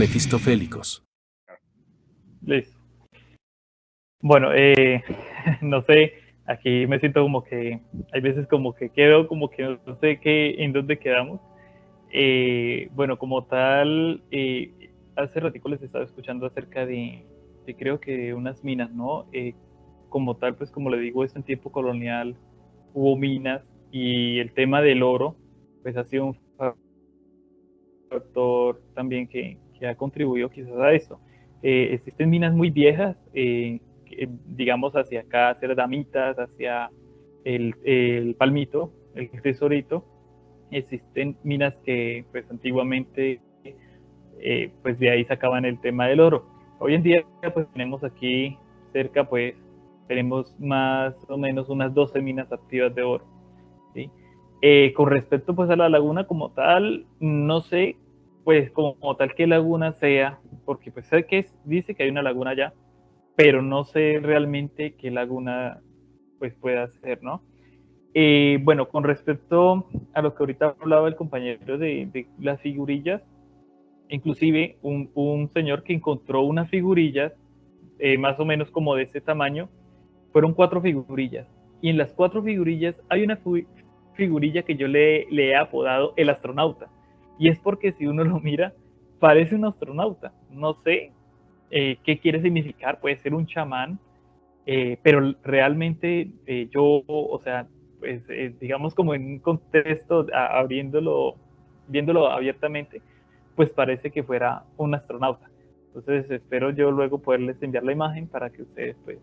mefistofélicos. Listo. Bueno, no sé, aquí me siento como que hay veces como que quedo como que no sé qué, en dónde quedamos. Bueno, como tal, hace ratico les estaba escuchando acerca de creo que unas minas, ¿no? Como tal, pues como le digo, es en tiempo colonial, hubo minas y el tema del oro, pues ha sido un factor también que ha contribuido quizás a esto. Existen minas muy viejas, digamos hacia acá, hacia las Damitas, hacia el Palmito, el Tesorito. Existen minas que pues antiguamente pues de ahí sacaban el tema del oro. Hoy en día pues tenemos aquí cerca pues tenemos más o menos unas 12 minas activas de oro, ¿sí? Con respecto pues a la laguna como tal, no sé pues como tal qué laguna sea, porque pues sé que dice que hay una laguna allá, pero no sé realmente qué laguna pues pueda ser, ¿no? Bueno, con respecto a lo que ahorita hablaba el compañero de las figurillas, inclusive un señor que encontró unas figurillas más o menos como de ese tamaño, fueron 4 figurillas. Y en las 4 figurillas hay una figurilla que yo le he apodado el astronauta. Y es porque si uno lo mira, parece un astronauta. No sé qué quiere significar, puede ser un chamán, pero realmente yo, o sea, pues digamos como en un contexto, viéndolo abiertamente, pues parece que fuera un astronauta. Entonces espero yo luego poderles enviar la imagen para que ustedes pues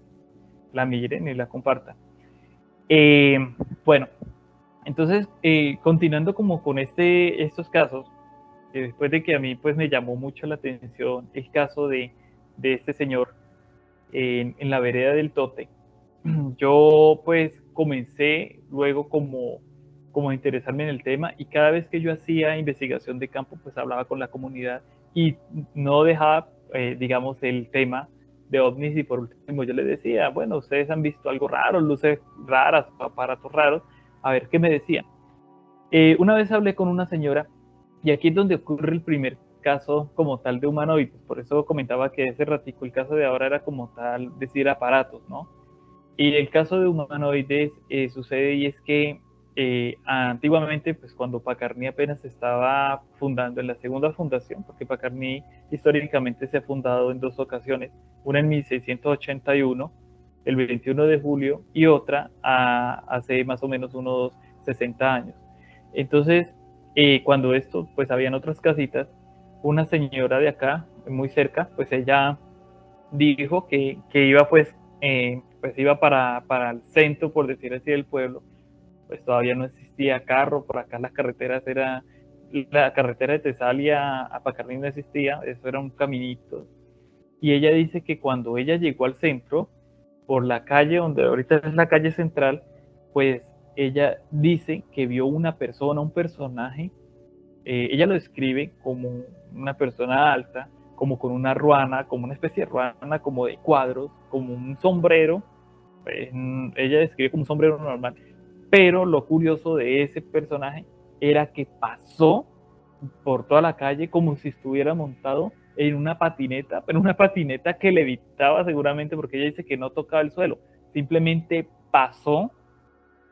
la miren y la compartan. Eh, bueno, entonces continuando como con estos casos, después de que a mí pues me llamó mucho la atención el caso de este señor en la vereda del Tote, yo pues comencé luego como a interesarme en el tema y cada vez que yo hacía investigación de campo pues hablaba con la comunidad y no dejaba digamos el tema de ovnis y por último yo les decía, bueno, ustedes han visto algo raro, luces raras, aparatos raros, a ver qué me decían. Una vez hablé con una señora y aquí es donde ocurre el primer caso como tal de humanoides, por eso comentaba que ese ratico el caso de ahora era como tal decir aparatos, ¿no? Y el caso de humanoides sucede y es que antiguamente, pues cuando Pacarní apenas se estaba fundando en la segunda fundación, porque Pacarní históricamente se ha fundado en 2 ocasiones, una en 1681, el 21 de julio, y otra hace más o menos unos 60 años. Entonces, cuando esto, pues habían otras casitas, una señora de acá, muy cerca, pues ella dijo que iba pues iba para el centro, por decir así, del pueblo, pues todavía no existía carro, por acá las carreteras la carretera de Tesalia a Pacarrín no existía, eso era un caminito, y ella dice que cuando ella llegó al centro, por la calle donde ahorita es la calle central, pues ella dice que vio una persona, un personaje, ella lo describe como una persona alta, como con una ruana, como una especie de ruana, como de cuadros, como un sombrero, pues, ella describe como un sombrero normal, pero lo curioso de ese personaje era que pasó por toda la calle como si estuviera montado en una patineta, pero una patineta que levitaba seguramente porque ella dice que no tocaba el suelo, simplemente pasó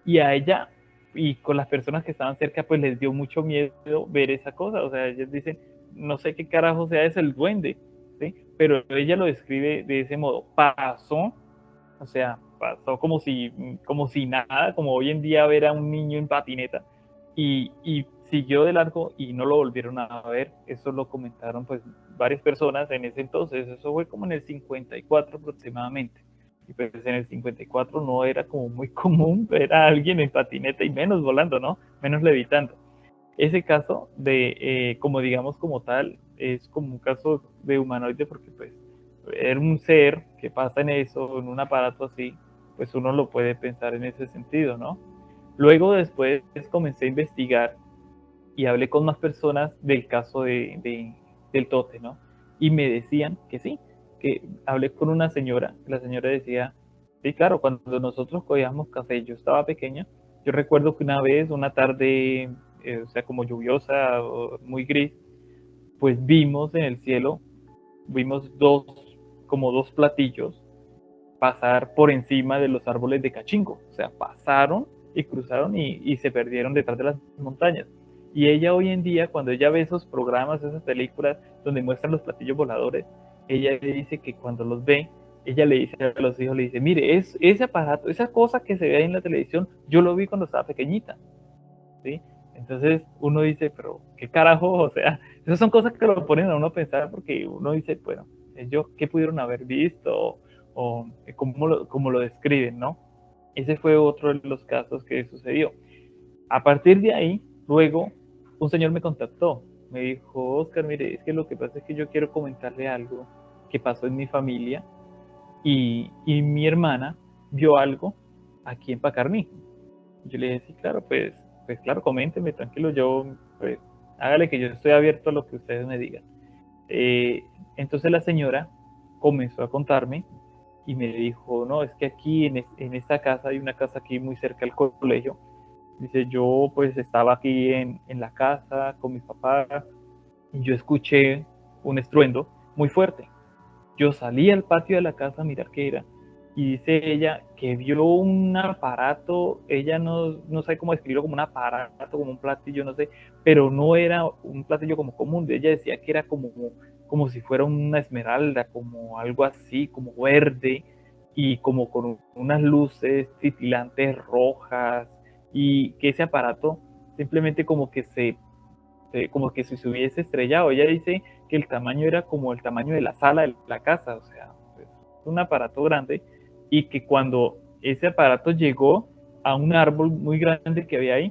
y a ella y con las personas que estaban cerca pues les dio mucho miedo ver esa cosa, o sea, ellos dicen, no sé qué carajo sea eso, el duende, ¿sí? Pero ella lo describe de ese modo, pasó, o sea, pasó como si nada, como hoy en día ver a un niño en patineta y siguió de largo y no lo volvieron a ver, eso lo comentaron pues varias personas en ese entonces, eso fue como en el 54 aproximadamente. Y pues en el 54 no era como muy común ver a alguien en patineta y menos volando, ¿no? Menos levitando. Ese caso como digamos como tal, es como un caso de humanoide porque pues era un ser que pasa en eso, en un aparato así, pues uno lo puede pensar en ese sentido, ¿no? Luego después comencé a investigar y hablé con más personas del caso del Tote, ¿no? Y me decían que sí, que hablé con una señora, la señora decía, sí, claro, cuando nosotros cogíamos café, yo estaba pequeña, yo recuerdo que una vez, una tarde, o sea, como lluviosa o muy gris, pues vimos en el cielo, vimos como dos platillos pasar por encima de los árboles de Cachingo. O sea, pasaron y cruzaron y se perdieron detrás de las montañas. Y ella hoy en día, cuando ella ve esos programas, esas películas donde muestran los platillos voladores, ella le dice que cuando los ve, ella le dice a los hijos, le dice, mire, ese aparato, esa cosa que se ve ahí en la televisión, yo lo vi cuando estaba pequeñita, ¿sí? Entonces uno dice, pero qué carajo, o sea, esas son cosas que lo ponen a uno a pensar porque uno dice, bueno, ellos qué pudieron haber visto o cómo lo describen, ¿no? Ese fue otro de los casos que sucedió. A partir de ahí, luego, un señor me contactó, me dijo, Oscar, mire, es que lo que pasa es que yo quiero comentarle algo que pasó en mi familia y mi hermana vio algo aquí en Pacarní. Yo le dije, sí, claro, pues claro, coménteme, tranquilo, yo, pues, hágale que yo estoy abierto a lo que ustedes me digan. Eh, entonces la señora comenzó a contarme y me dijo, no, es que aquí en esta casa, hay una casa aquí muy cerca del colegio, dice, yo pues estaba aquí en la casa con mi papá y yo escuché un estruendo muy fuerte. Yo salí al patio de la casa a mirar qué era y dice ella que vio un aparato, ella no sabe cómo describirlo, como un aparato, como un platillo, no sé, pero no era un platillo como común, ella decía que era como si fuera una esmeralda, como algo así, como verde y como con unas luces titilantes rojas y que ese aparato simplemente como que si se hubiese estrellado. Ella dice que el tamaño era como el tamaño de la sala de la casa, o sea, pues, un aparato grande, y que cuando ese aparato llegó a un árbol muy grande que había ahí,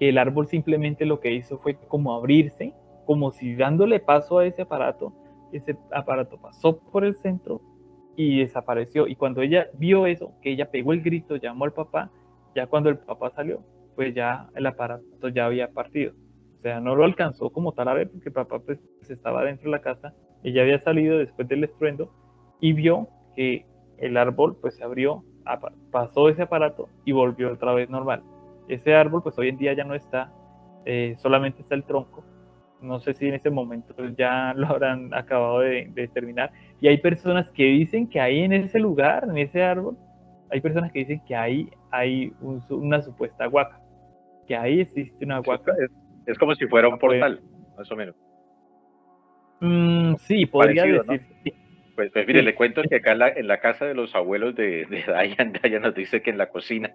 el árbol simplemente lo que hizo fue como abrirse, como si dándole paso a ese aparato pasó por el centro y desapareció. Y cuando ella vio eso, que ella pegó el grito, llamó al papá, ya cuando el papá salió, pues ya el aparato ya había partido. O sea, no lo alcanzó como tal a ver porque el papá pues estaba dentro de la casa, ella había salido después del estruendo y vio que el árbol pues se abrió, pasó ese aparato y volvió otra vez normal. Ese árbol pues hoy en día ya no está, solamente está el tronco. No sé si en ese momento ya lo habrán acabado de terminar. Y hay personas que dicen que ahí en ese lugar, en ese árbol, hay personas que dicen que ahí hay una supuesta huaca, que ahí existe una huaca. Es como si fuera un Puede, portal, más o menos. sí, podría Parecido, ¿no? decir, sí, Pues mire, sí. le cuento que acá en la casa de los abuelos de Dayan, Dayan nos dice que en la cocina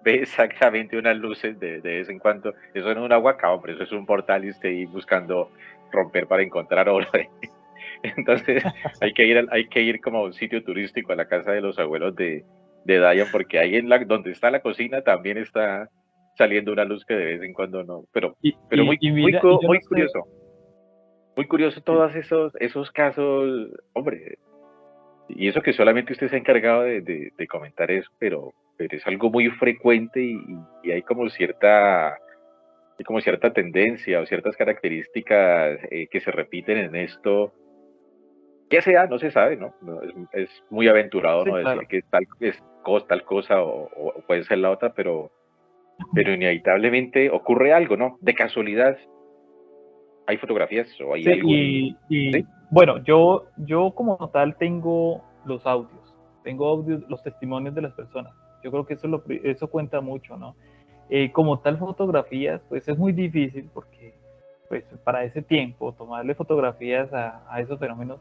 ve exactamente unas luces de vez en cuando. Eso no es una huaca, hombre, eso es un portal y usted ahí buscando romper para encontrar oro. Entonces hay que ir como a un sitio turístico a la casa de los abuelos de Dayan, porque ahí donde está la cocina también está saliendo una luz que de vez en cuando no. Pero Y mira, y yo no sé, muy curioso sí, todos esos casos, hombre. Y eso que solamente usted se ha encargado de comentar eso, pero es algo muy frecuente y hay como cierta tendencia o ciertas características que se repiten en esto. ¿Qué sea? No se sabe, ¿no? Es muy aventurado sí, no decir claro. que tal cosa o puede ser la otra, pero inevitablemente ocurre algo, ¿no? De casualidad, hay fotografías o hay Sí, algún... ¿Sí? bueno, yo como tal tengo audios, los testimonios de las personas. Yo creo que eso cuenta mucho, ¿no? Como tal fotografías, pues es muy difícil porque pues para ese tiempo tomarle fotografías a esos fenómenos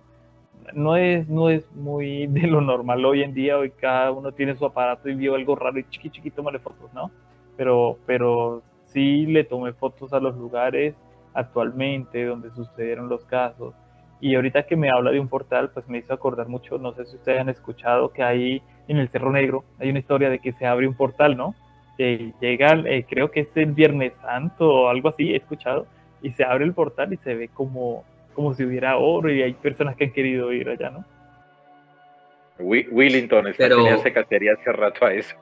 no es muy de lo normal hoy en día. Hoy cada uno tiene su aparato y vio algo raro y chiqui, tómale fotos, ¿no? Pero sí le tomé fotos a los lugares actualmente donde sucedieron los casos. Y ahorita que me habla de un portal, pues me hizo acordar mucho, no sé si ustedes han escuchado que ahí en el Cerro Negro hay una historia de que se abre un portal, ¿no? Llegan, creo que es el Viernes Santo o algo así, he escuchado, y se abre el portal y se ve como si hubiera oro y hay personas que han querido ir allá, ¿no? Willington está que le Pero hace cacería hace rato a eso.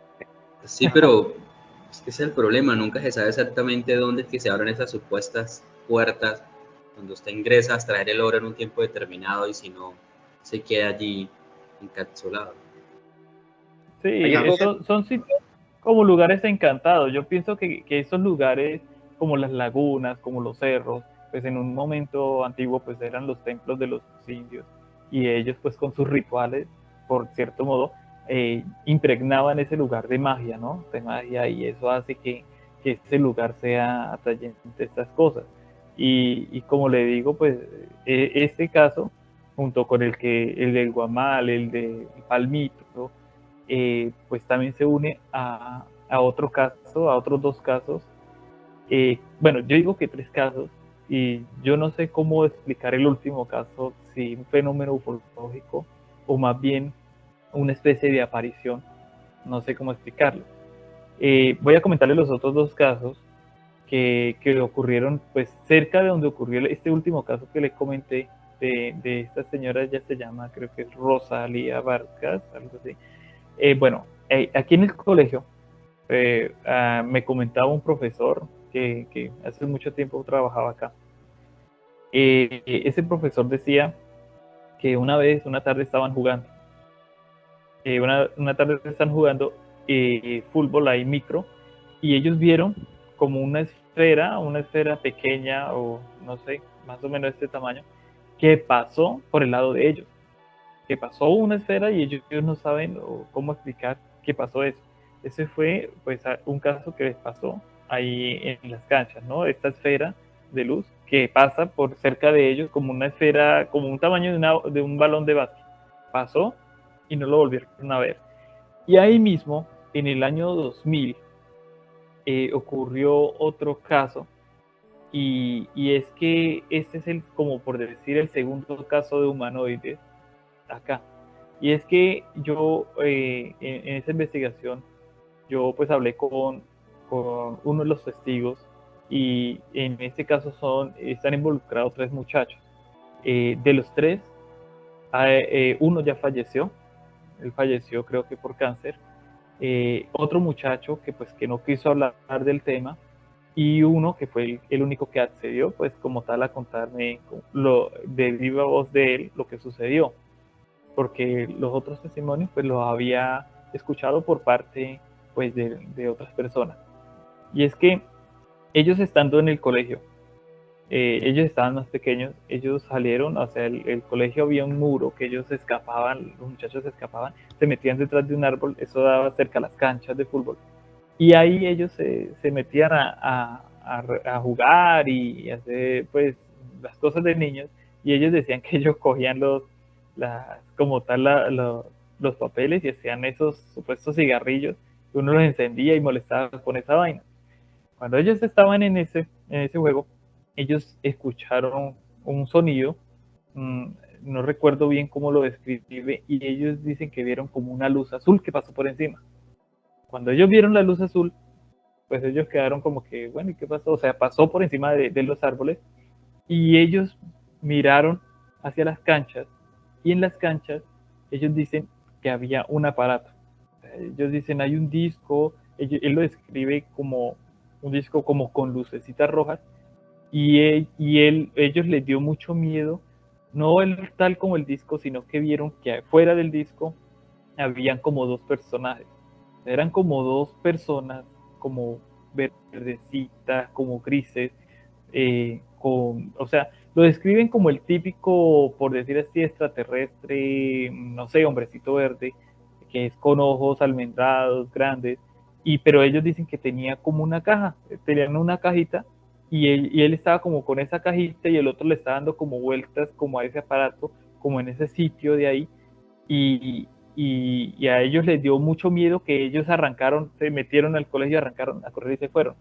sí, pero es que ese es el problema, nunca se sabe exactamente dónde es que se abren esas supuestas puertas cuando usted ingresa a extraer el oro en un tiempo determinado y si no, se queda allí encapsulado. Sí, Hay algo, son sitios como lugares encantados. Yo pienso que esos lugares, como las lagunas, como los cerros, pues en un momento antiguo pues eran los templos de los indios y ellos pues con sus rituales, por cierto modo, impregnaban ese lugar de magia, ¿no? De magia, y eso hace que ese lugar sea atrayente a estas cosas. Y como le digo, pues este caso, junto con el del Guamal, el del Palmito, pues también se une a otro caso, a otros dos casos. Bueno, yo digo que tres casos, y yo no sé cómo explicar el último caso, si un fenómeno ufológico o más bien una especie de aparición, no sé cómo explicarlo. Voy a comentarle los otros dos casos que ocurrieron pues cerca de donde ocurrió este último caso que les comenté de esta señora. Ya se llama, creo que es Rosalía Vargas, algo así. Bueno, aquí en el colegio me comentaba un profesor que hace mucho tiempo trabajaba acá. Ese profesor decía que una tarde estaban jugando. Una tarde están jugando fútbol ahí micro, y ellos vieron como una esfera pequeña, o no sé, más o menos de este tamaño, que pasó por el lado de ellos. Que pasó una esfera y ellos no saben cómo explicar qué pasó eso. Ese fue pues un caso que les pasó ahí en las canchas, ¿no? Esta esfera de luz que pasa por cerca de ellos como una esfera, como un tamaño de un balón de básquet. Pasó y no lo volvieron a ver. Y ahí mismo, en el año 2000, ocurrió otro caso, y es que este es como por decir, el segundo caso de humanoides acá. Y es que yo, en esa investigación, yo pues hablé con uno de los testigos, y en este caso están involucrados tres muchachos. De los tres, uno ya falleció. Él falleció, creo que por cáncer. Otro muchacho que no quiso hablar del tema, y uno que fue el único que accedió pues como tal a contarme de viva voz de él lo que sucedió, porque los otros testimonios pues los había escuchado por parte pues de otras personas. Y es que ellos, estando en el colegio, ellos estaban más pequeños, ellos salieron, o sea, el colegio había un muro que ellos escapaban, los muchachos escapaban, se metían detrás de un árbol, eso daba cerca a las canchas de fútbol, y ahí ellos se metían a jugar y hacer pues las cosas de niños, y ellos decían que ellos cogían como tal los papeles y hacían esos supuestos cigarrillos, que uno los encendía y molestaba con esa vaina. Cuando ellos estaban en ese juego, ellos escucharon un sonido, no recuerdo bien cómo lo describe, y ellos dicen que vieron como una luz azul que pasó por encima. Cuando ellos vieron la luz azul, pues ellos quedaron como que, bueno, ¿y qué pasó? O sea, pasó por encima de los árboles, y ellos miraron hacia las canchas, y en las canchas ellos dicen que había un aparato. Ellos dicen, hay un disco, él lo describe como un disco como con lucecitas rojas, y ellos les dio mucho miedo, no tal como el disco, sino que vieron que afuera del disco habían como dos personajes. Eran como dos personas, como verdecitas, como grises, o sea, lo describen como el típico, por decir así, extraterrestre, no sé, hombrecito verde, que es con ojos almendrados, grandes, pero ellos dicen que tenía como una caja, tenían una cajita, y él estaba como con esa cajita, y el otro le estaba dando como vueltas como a ese aparato, como en ese sitio de ahí, y a ellos les dio mucho miedo, que ellos arrancaron, se metieron al colegio, arrancaron a correr y se fueron.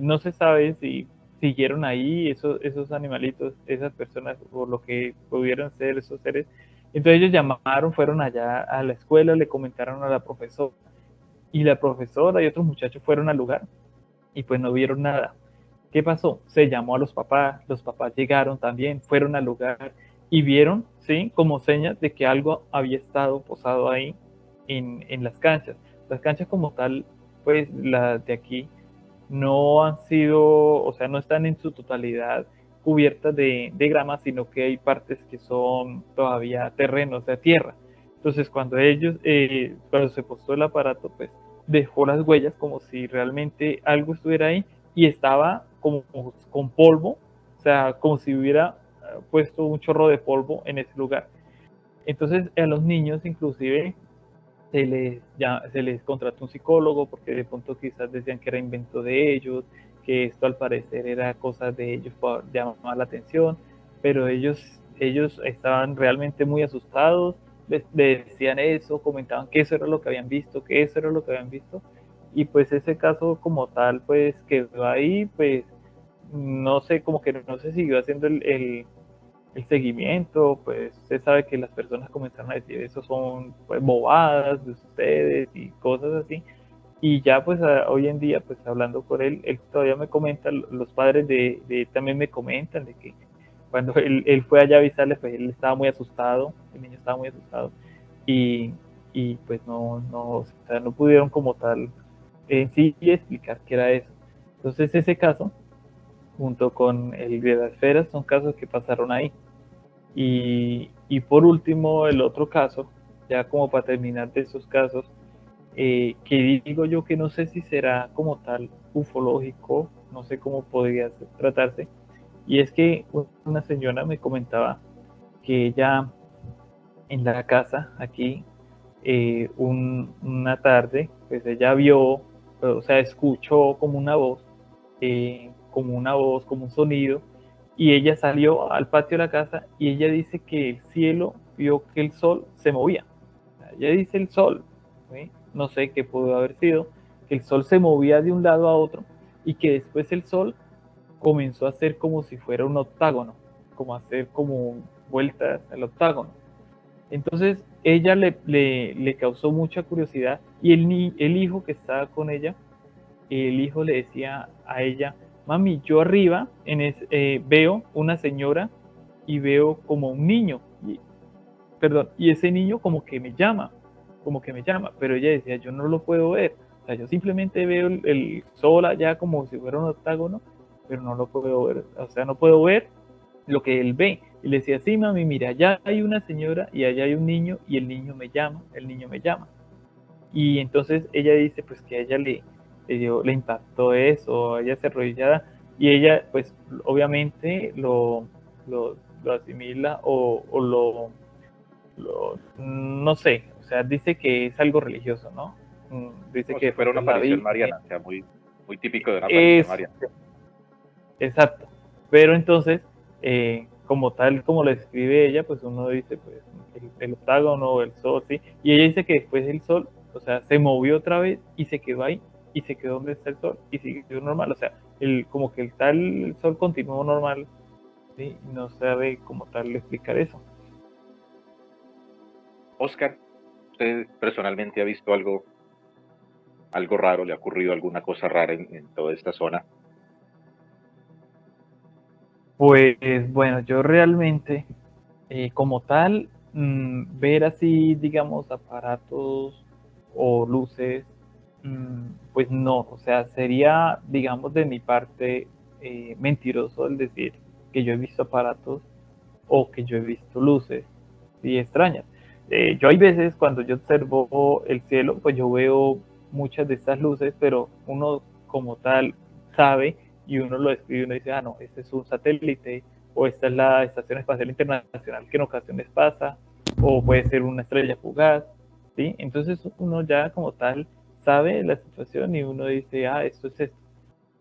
No se sabe si siguieron ahí esos animalitos, esas personas, o lo que pudieran ser esos seres. Entonces ellos llamaron, fueron allá a la escuela, le comentaron a la profesora, y la profesora y otros muchachos fueron al lugar, y pues no vieron nada. ¿Qué pasó? Se llamó a los papás llegaron también, fueron al lugar y vieron, ¿sí?, como señas de que algo había estado posado ahí en las canchas. Las canchas como tal, pues las de aquí, no han sido, o sea, no están en su totalidad cubiertas de grama, sino que hay partes que son todavía terreno, o sea, tierra. Entonces, cuando se postó el aparato, pues dejó las huellas como si realmente algo estuviera ahí, y estaba como con polvo, sea, como si hubiera puesto un chorro de polvo en ese lugar. Entonces a los niños inclusive se les contrató un psicólogo porque de pronto quizás decían que era invento de ellos, que esto al parecer era cosa de ellos para llamar la atención, pero ellos estaban realmente muy asustados, les decían eso, comentaban que eso era lo que habían visto, que eso era lo que habían visto, y pues ese caso como tal pues quedó ahí, pues no sé, como que no se siguió haciendo el seguimiento, pues usted sabe que las personas comenzaron a decir eso son pues bobadas de ustedes y cosas así, y ya pues hoy en día pues hablando con él todavía me comenta, los padres de también me comentan de que cuando él fue allá a avisarle, pues él estaba muy asustado, el niño estaba muy asustado, y, y pues o sea, no pudieron como tal en sí explicar qué era eso. Entonces ese caso, junto con el de las esferas, son casos que pasaron ahí. Y por último, el otro caso, ya como para terminar de esos casos, que digo yo que no sé si será como tal ufológico, no sé cómo podría tratarse, y es que una señora me comentaba que ella en la casa aquí, una tarde, pues ella vio, o sea, escuchó como una voz, como un sonido, y ella salió al patio de la casa y ella dice que el cielo vio que el sol se movía. Ella dice el sol, ¿sí? No sé qué pudo haber sido, que el sol se movía de un lado a otro y que después el sol comenzó a hacer como si fuera un octágono, como a hacer como vueltas al octágono. Entonces ella le causó mucha curiosidad y el hijo que estaba con ella, el hijo le decía a ella, mami, yo arriba veo una señora y veo como un niño, perdón, y ese niño como que me llama, pero ella decía, yo no lo puedo ver, o sea, yo simplemente veo el sol allá como si fuera un octágono, pero no lo puedo ver, o sea, no puedo ver lo que él ve. Y le decía, sí, mami, mira, allá hay una señora y allá hay un niño y el niño me llama, el niño me llama. Y entonces ella dice pues que a ella le impactó eso, ella se arrodillada y ella pues obviamente lo asimila no sé, o sea, dice que es algo religioso, ¿no? Dice Como que si de fuera pronto una es la aparición Virgen. mariana, o sea, muy, muy típico de una aparición Es, mariana. exacto. Pero entonces, como tal, como lo escribe ella, pues uno dice, pues, el octágono, el sol, ¿sí? Y ella dice que después el sol, o sea, se movió otra vez y se quedó ahí, y se quedó donde está el sol, y siguió normal, o sea, como que el sol continuó normal, ¿sí? No sabe como tal explicar eso. Oscar, ¿usted personalmente ha visto algo raro? ¿Le ha ocurrido alguna cosa rara en toda esta zona? Pues bueno, yo realmente, como tal, ver así, digamos, aparatos o luces, pues no, o sea, sería, digamos, de mi parte mentiroso el decir que yo he visto aparatos o que yo he visto luces y extrañas. Yo hay veces cuando yo observo el cielo, pues yo veo muchas de estas luces, pero uno como tal sabe y uno lo describe y uno dice, ah, no, este es un satélite o esta es la Estación Espacial Internacional que en ocasiones pasa, o puede ser una estrella fugaz, ¿sí? Entonces uno ya como tal sabe la situación y uno dice, ah, esto es esto.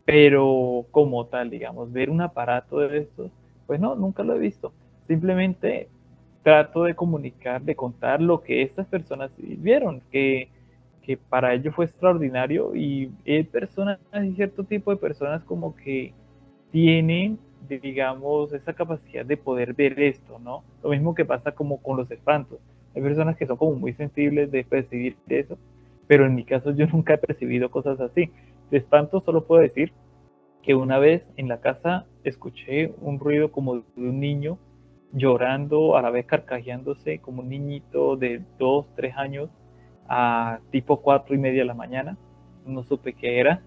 Pero como tal, digamos, ver un aparato de estos, pues no, nunca lo he visto. Simplemente trato de comunicar, de contar lo que estas personas vieron, que para ellos fue extraordinario y hay personas, hay cierto tipo de personas como que tienen, digamos, esa capacidad de poder ver esto, ¿no? Lo mismo que pasa como con los espantos. Hay personas que son como muy sensibles de percibir eso, pero en mi caso yo nunca he percibido cosas así. De espanto solo puedo decir que una vez en la casa escuché un ruido como de un niño llorando, a la vez carcajeándose, como un niñito de 2, 3 años, a tipo 4:30 de la mañana. No supe qué era.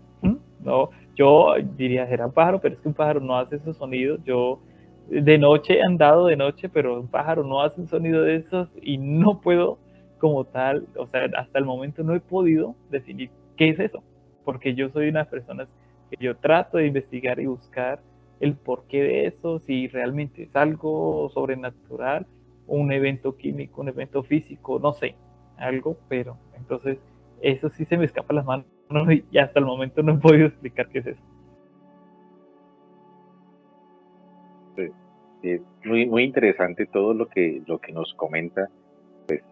No, yo diría, era un pájaro, pero es que un pájaro no hace esos sonidos. Yo de noche he andado de noche, pero un pájaro no hace un sonido de esos y no puedo como tal, o sea, hasta el momento no he podido definir qué es eso, porque yo soy una persona que yo trato de investigar y buscar el porqué de eso, si realmente es algo sobrenatural, un evento químico, un evento físico, no sé, algo, pero entonces eso sí se me escapa las manos y hasta el momento no he podido explicar qué es eso. Sí, es muy, muy interesante todo lo que nos comenta.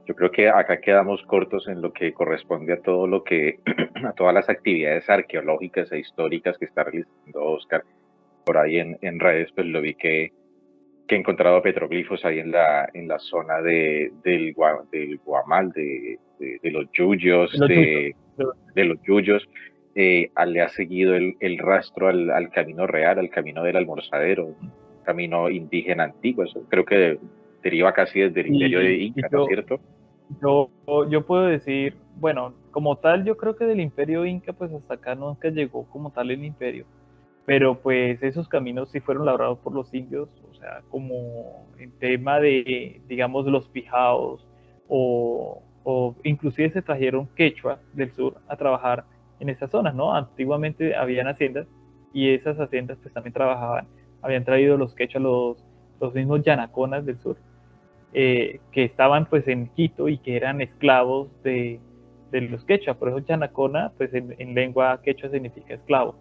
Yo creo que acá quedamos cortos en lo que corresponde a todo lo que, a todas las actividades arqueológicas e históricas que está realizando Oscar por ahí en redes, pues lo vi que he encontrado petroglifos ahí en la zona del Guamal, de los Yuyos, Lo tuyo. de los Yuyos. Le ha seguido el rastro al camino real, al camino del almorzadero, un camino indígena antiguo. Eso creo que deriva casi desde el imperio de Y Inca, ¿no es cierto? yo, yo puedo decir, bueno, como tal, yo creo que del imperio Inca, pues hasta acá nunca llegó como tal el imperio, pero pues esos caminos sí fueron labrados por los indios, o sea, como en tema de, digamos, los pijaos, o inclusive se trajeron quechua del sur a trabajar en esas zonas, ¿no? Antiguamente habían haciendas y esas haciendas pues también trabajaban, habían traído los quechua, los mismos yanaconas del sur, que estaban pues en Quito y que eran esclavos de los quechua, por eso yanacona pues en lengua quechua significa esclavo.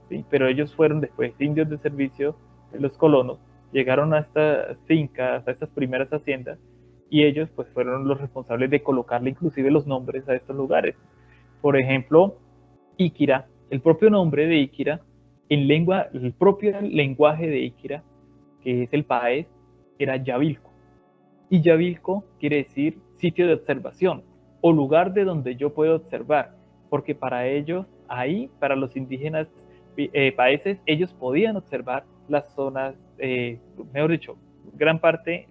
¿Sí? Pero ellos fueron después indios de servicio de los colonos, llegaron a estas fincas, a estas primeras haciendas, y ellos pues fueron los responsables de colocarle inclusive los nombres a estos lugares. Por ejemplo, Iquira, el propio nombre de Iquira, en lengua, el propio lenguaje de Iquira, que es el paez, era Yavilco. Y Yavilco quiere decir sitio de observación o lugar de donde yo puedo observar, porque para ellos, ahí, para los indígenas países, ellos podían observar las zonas, mejor dicho, gran parte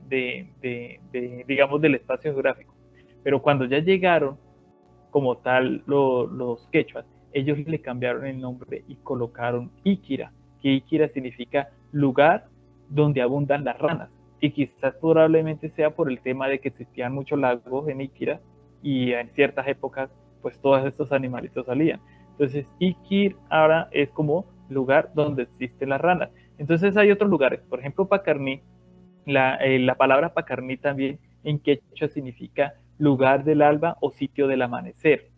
digamos, del espacio geográfico. Pero cuando ya llegaron como tal los quechuas, ellos le cambiaron el nombre y colocaron Iquira, que Iquira significa lugar donde abundan las ranas. Y quizás probablemente sea por el tema de que existían muchos lagos en Iquira y en ciertas épocas pues todos estos animalitos salían. Entonces Iquir ahora es como lugar donde existen las ranas. Entonces hay otros lugares, por ejemplo Pacarní, la palabra Pacarní también en quechua significa lugar del alba o sitio del amanecer,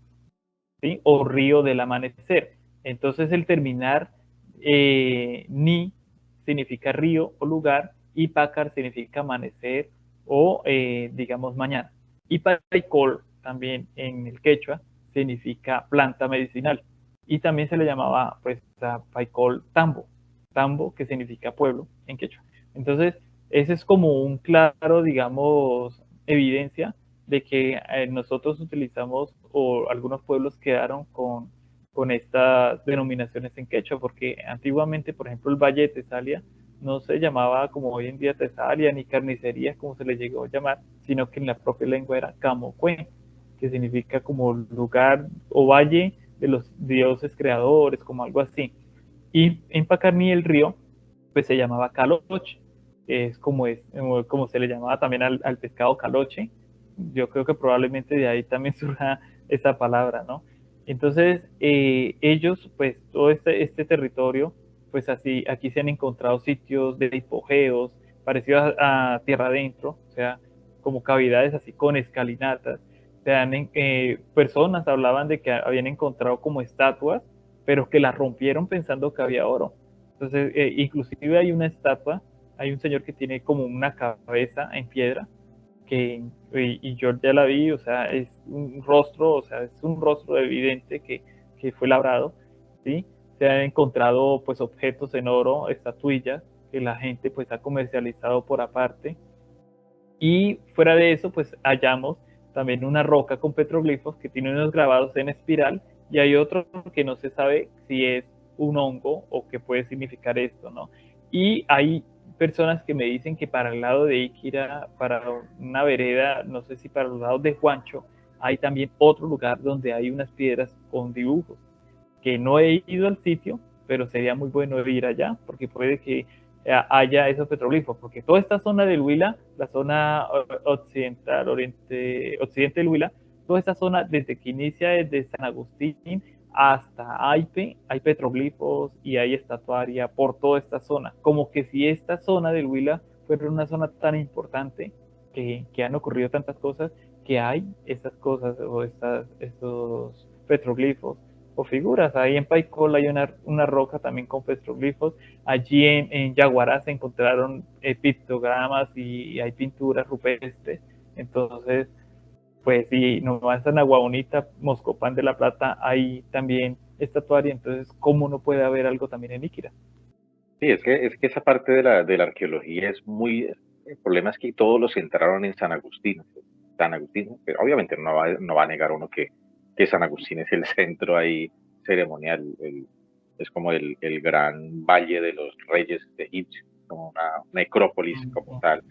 ¿sí? O río del amanecer. Entonces el terminar ni significa río o lugar y Pacar significa amanecer o digamos mañana. Y Paicol también en el quechua significa planta medicinal y también se le llamaba pues a Paicol tambo, tambo que significa pueblo en quechua. Entonces ese es como un claro, digamos, evidencia de que nosotros utilizamos o algunos pueblos quedaron con estas denominaciones en quechua, porque antiguamente, por ejemplo, el Valle de Tesalia no se llamaba como hoy en día Tesalia ni carnicería como se le llegó a llamar, sino que en la propia lengua era Camocue, que significa como lugar o valle de los dioses creadores, como algo así. Y en Pacarní el río, pues se llamaba Caloche, que es como se le llamaba también al pescado caloche. Yo creo que probablemente de ahí también surja esa palabra, ¿no? Entonces, ellos, pues todo este territorio, pues así, aquí se han encontrado sitios de hipogeos parecidos a tierra adentro, o sea, como cavidades así con escalinatas. Personas hablaban de que habían encontrado como estatuas, pero que las rompieron pensando que había oro. Entonces, inclusive hay una estatua, hay un señor que tiene como una cabeza en piedra, y yo ya la vi, o sea, es un rostro, o sea, es un rostro evidente que fue labrado, ¿sí? Se han encontrado pues objetos en oro, estatuillas, que la gente pues ha comercializado por aparte, y fuera de eso pues hallamos también una roca con petroglifos que tiene unos grabados en espiral, y hay otro que no se sabe si es un hongo o qué puede significar esto, ¿no? Y hay personas que me dicen que para el lado de Iquira, para una vereda, no sé si para los lados de Juancho, hay también otro lugar donde hay unas piedras con dibujos, que no he ido al sitio, pero sería muy bueno ir allá, porque puede que haya esos petroglifos, porque toda esta zona del Huila, la zona occidental, occidente del Huila, toda esta zona desde que inicia desde San Agustín hasta Aipe, hay petroglifos y hay estatuaria por toda esta zona. Como que si esta zona del Huila fuera una zona tan importante, que han ocurrido tantas cosas, que hay estas cosas o estos petroglifos o figuras. Ahí en Paicol hay una roca también con petroglifos. Allí en Yaguará se encontraron pictogramas y hay pinturas rupestres. Entonces, pues sí, nomás en Agua Bonita, Moscopán de la Plata, hay también estatuaria. Entonces, ¿cómo no puede haber algo también en Iquira? Sí, es que esa parte de la arqueología es muy... El problema es que todos los centraron en San Agustín. San Agustín, pero obviamente no va a negar uno que San Agustín es el centro ahí ceremonial, es como el gran valle de los reyes de Egipto, como una necrópolis como tal.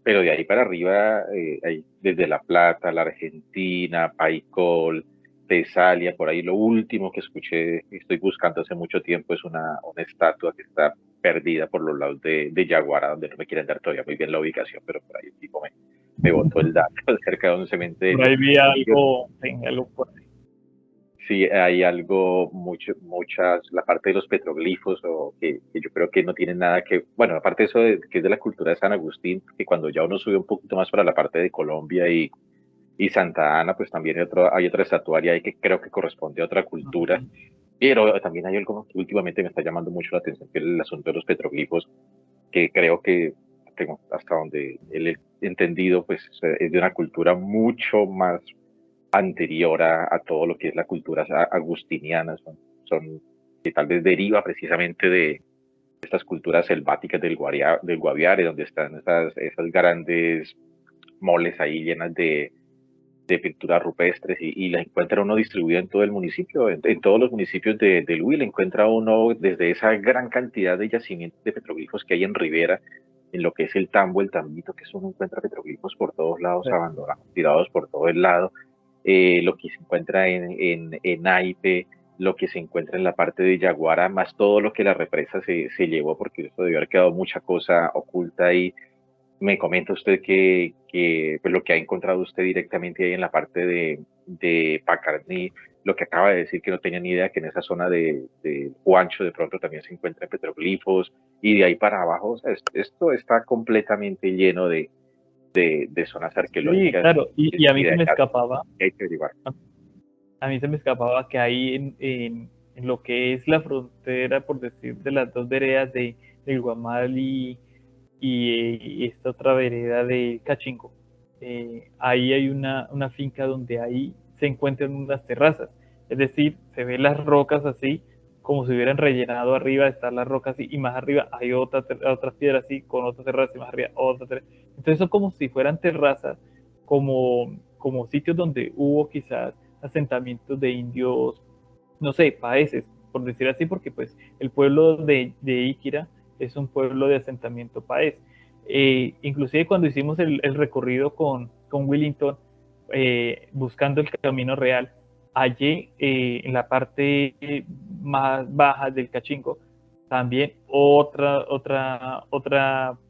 Pero de ahí para arriba, hay desde La Plata, la Argentina, Paicol, Tesalia, por ahí lo último que escuché, estoy buscando hace mucho tiempo, es una estatua que está perdida por los lados de Yaguara, donde no me quieren dar todavía muy bien la ubicación, pero por ahí el tipo me botó el dato cerca de un Por cementerio. ahí vi Y yo, algo, en algo por ahí. sí, hay algo, la parte de los petroglifos, o que yo creo que no tienen nada que, bueno, aparte de eso, que es de la cultura de San Agustín, que cuando ya uno sube un poquito más para la parte de Colombia y Santa Ana, pues también hay otra estatuaria ahí que creo que corresponde a otra cultura, pero también hay algo que últimamente me está llamando mucho la atención, que es el asunto de los petroglifos, que creo que tengo hasta donde he entendido, pues es de una cultura mucho más anterior a todo lo que es la cultura agustiniana, son que tal vez deriva precisamente de estas culturas selváticas del Guaviare, donde están esas grandes moles ahí llenas de pinturas rupestres y la encuentra uno distribuida en todo el municipio, en todos los municipios del Huila, encuentra uno desde esa gran cantidad de yacimientos de petroglifos que hay en Rivera, en lo que es el Tambo, el Tambito, que eso uno encuentra petroglifos por todos lados, abandonados, tirados por todo el lado, lo que se encuentra en Aipe, lo que se encuentra en la parte de Yaguara, más todo lo que la represa se llevó, porque eso debió haber quedado mucha cosa oculta ahí. Me comenta usted que pues lo que ha encontrado usted directamente ahí en la parte de Pacarní, lo que acaba de decir que no tenía ni idea que en esa zona de Huancho de pronto también se encuentran petroglifos y de ahí para abajo, o sea, esto está completamente lleno de zonas Sí, arqueológicas claro, y a y mí de se me hallazgos escapaba, que hay que averiguar. a mí se me escapaba que ahí en lo que es la frontera, por decir, de las dos veredas del Guamal y esta otra vereda de Cachingo, ahí hay una finca donde ahí se encuentran unas terrazas, es decir, se ven las rocas así, como si hubieran rellenado arriba, están las rocas así, y más arriba hay otras piedras así, con otra terraza, y más arriba otra terraza. Entonces son como si fueran terrazas, como sitios donde hubo quizás asentamientos de indios, no sé, paeses, por decir así, porque pues el pueblo de Iquira es un pueblo de asentamiento paez. Inclusive cuando hicimos el recorrido con Willington, buscando el camino real, allí en la parte más baja del Cachingo, también otra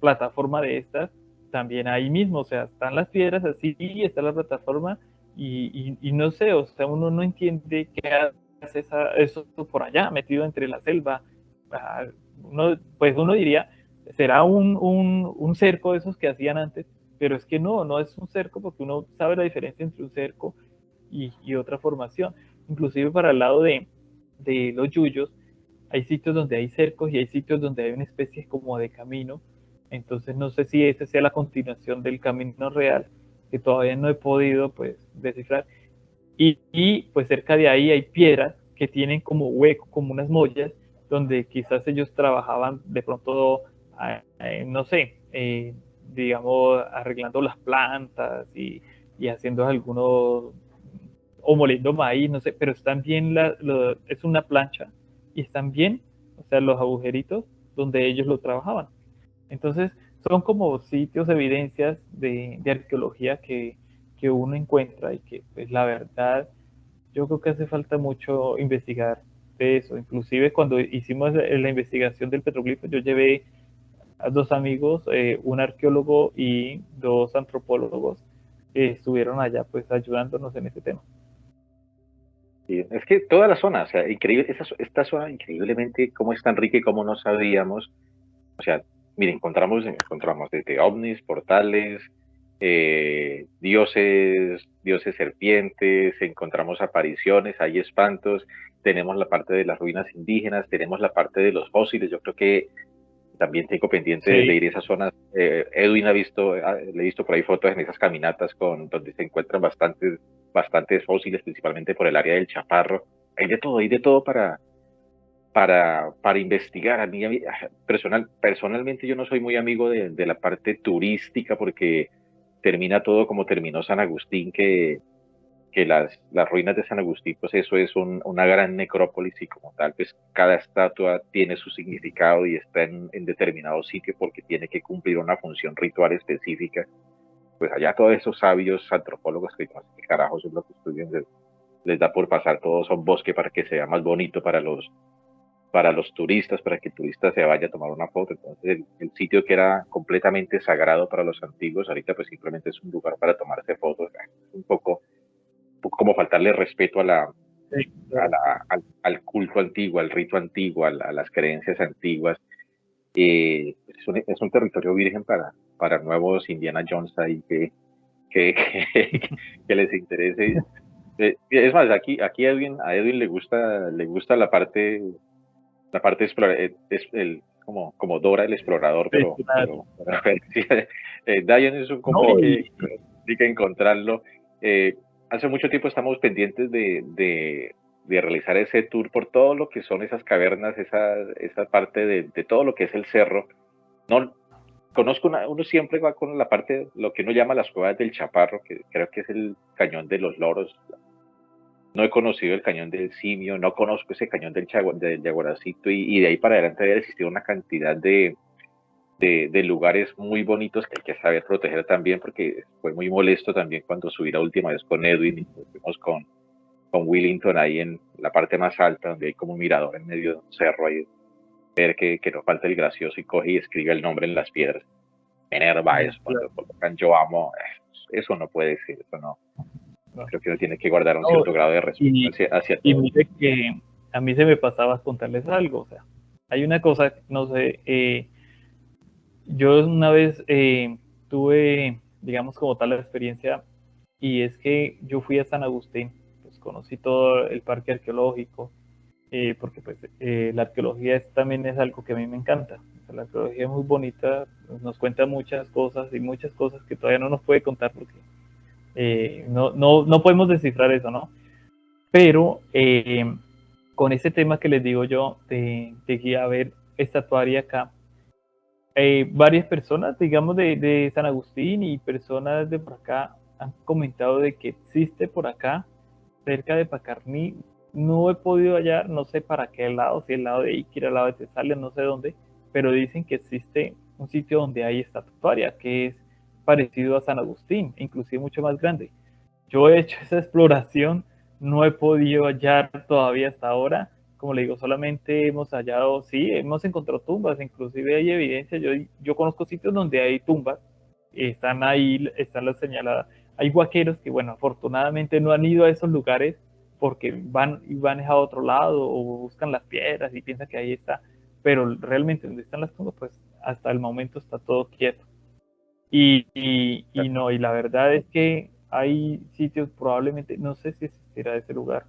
plataforma de estas, también ahí mismo, o sea, están las piedras así y está la plataforma y no sé, o sea, uno no entiende qué hace eso por allá, metido entre la selva. Pues uno diría, será un cerco de esos que hacían antes, pero es que no es un cerco porque uno sabe la diferencia entre un cerco y otra formación. Inclusive para el lado de los yuyos, hay sitios donde hay cercos y hay sitios donde hay una especie como de camino. Entonces no sé si esa sea la continuación del camino real, que todavía no he podido pues descifrar. Pues cerca de ahí hay piedras que tienen como hueco, como unas mollas, donde quizás ellos trabajaban de pronto, no sé, digamos, arreglando las plantas y haciendo algunos, o moliendo maíz, no sé, pero están bien, es una plancha y están bien, o sea, los agujeritos donde ellos lo trabajaban. Entonces, son como sitios, evidencias de arqueología que uno encuentra y que, pues, la verdad, yo creo que hace falta mucho investigar de eso. Inclusive cuando hicimos la investigación del petroglifo, yo llevé a dos amigos, un arqueólogo y dos antropólogos que estuvieron allá pues ayudándonos en ese tema. Y es que toda la zona, o sea, increíble, esta zona increíblemente cómo es tan rica y cómo no sabíamos, o sea, mire, encontramos desde ovnis, portales, dioses serpientes, encontramos apariciones, hay espantos, tenemos la parte de las ruinas indígenas, tenemos la parte de los fósiles, yo creo que también tengo pendiente de Sí, ir a esas zonas. Edwin ha visto, le he visto por ahí fotos en esas caminatas donde se encuentran bastantes fósiles, principalmente por el área del Chaparro. Hay de todo para investigar. Personalmente yo no soy muy amigo de la parte turística porque termina todo como terminó San Agustín, que las ruinas de San Agustín, pues eso es una gran necrópolis y como tal, pues cada estatua tiene su significado y está en determinado sitio porque tiene que cumplir una función ritual específica. Pues allá todos esos sabios antropólogos que no sé qué carajos es lo que estudian, les da por pasar todo a un bosque para que sea más bonito para los turistas, para que el turista se vaya a tomar una foto. Entonces el sitio que era completamente sagrado para los antiguos, ahorita pues simplemente es un lugar para tomarse fotos. Es un poco como faltarle respeto sí, claro. al culto antiguo, al rito antiguo, a las creencias antiguas. Es un territorio virgen para nuevos Indiana Jones ahí que, que les interese. Es más, a Edwin le gusta la parte es como Dora el explorador, Sí, claro. sí, Diane es un No, complique encontrarlo. Eh, Hace mucho tiempo estamos pendientes de realizar ese tour por todo lo que son esas cavernas, esa parte de todo lo que es el cerro. No conozco uno siempre va con la parte, lo que uno llama las cuevas del Chaparro, que creo que es el cañón de los loros. No he conocido el cañón del Simio, no conozco ese cañón del Yaguaracito y de ahí para adelante debe existir una cantidad de lugares muy bonitos que hay que saber proteger también porque fue muy molesto también cuando subí la última vez con Edwin y fuimos con Willington ahí en la parte más alta donde hay como un mirador en medio de un cerro ahí, ver que no falta el gracioso y coge y escribe el nombre en las piedras. Enerva no, eso cuando claro, colocan yo amo, eso no puede ser, eso no. no. Creo que uno tiene que guardar un No, cierto grado de respeto y, hacia y todo. mire que a mí se me pasaba contarles algo, o sea, hay una cosa, no sé, yo una vez tuve, digamos, como tal la experiencia, y es que yo fui a San Agustín, pues conocí todo el parque arqueológico, porque pues la arqueología también es algo que a mí me encanta. O sea, la arqueología es muy bonita, nos cuenta muchas cosas y muchas cosas que todavía no nos puede contar porque no podemos descifrar eso, ¿no? Pero con ese tema que les digo yo de que a ver estatuaria acá, varias personas, digamos, de San Agustín y personas de por acá han comentado de que existe por acá, cerca de Pacarní, no he podido hallar, no sé para qué lado, si el lado de Iquira, el lado de Tesalia, no sé dónde, pero dicen que existe un sitio donde hay estatuaria, que es parecido a San Agustín, inclusive mucho más grande. Yo he hecho esa exploración, no he podido hallar todavía hasta ahora. Como le digo, solamente hemos hallado, sí, hemos encontrado tumbas, inclusive hay evidencia. Yo conozco sitios donde hay tumbas, están ahí, están las señaladas. Hay guaqueros que, bueno, afortunadamente no han ido a esos lugares porque van a otro lado o buscan las piedras y piensan que ahí está. Pero realmente donde están las tumbas, pues hasta el momento está todo quieto. Y no, y la verdad es que hay sitios probablemente, no sé si existirá ese lugar.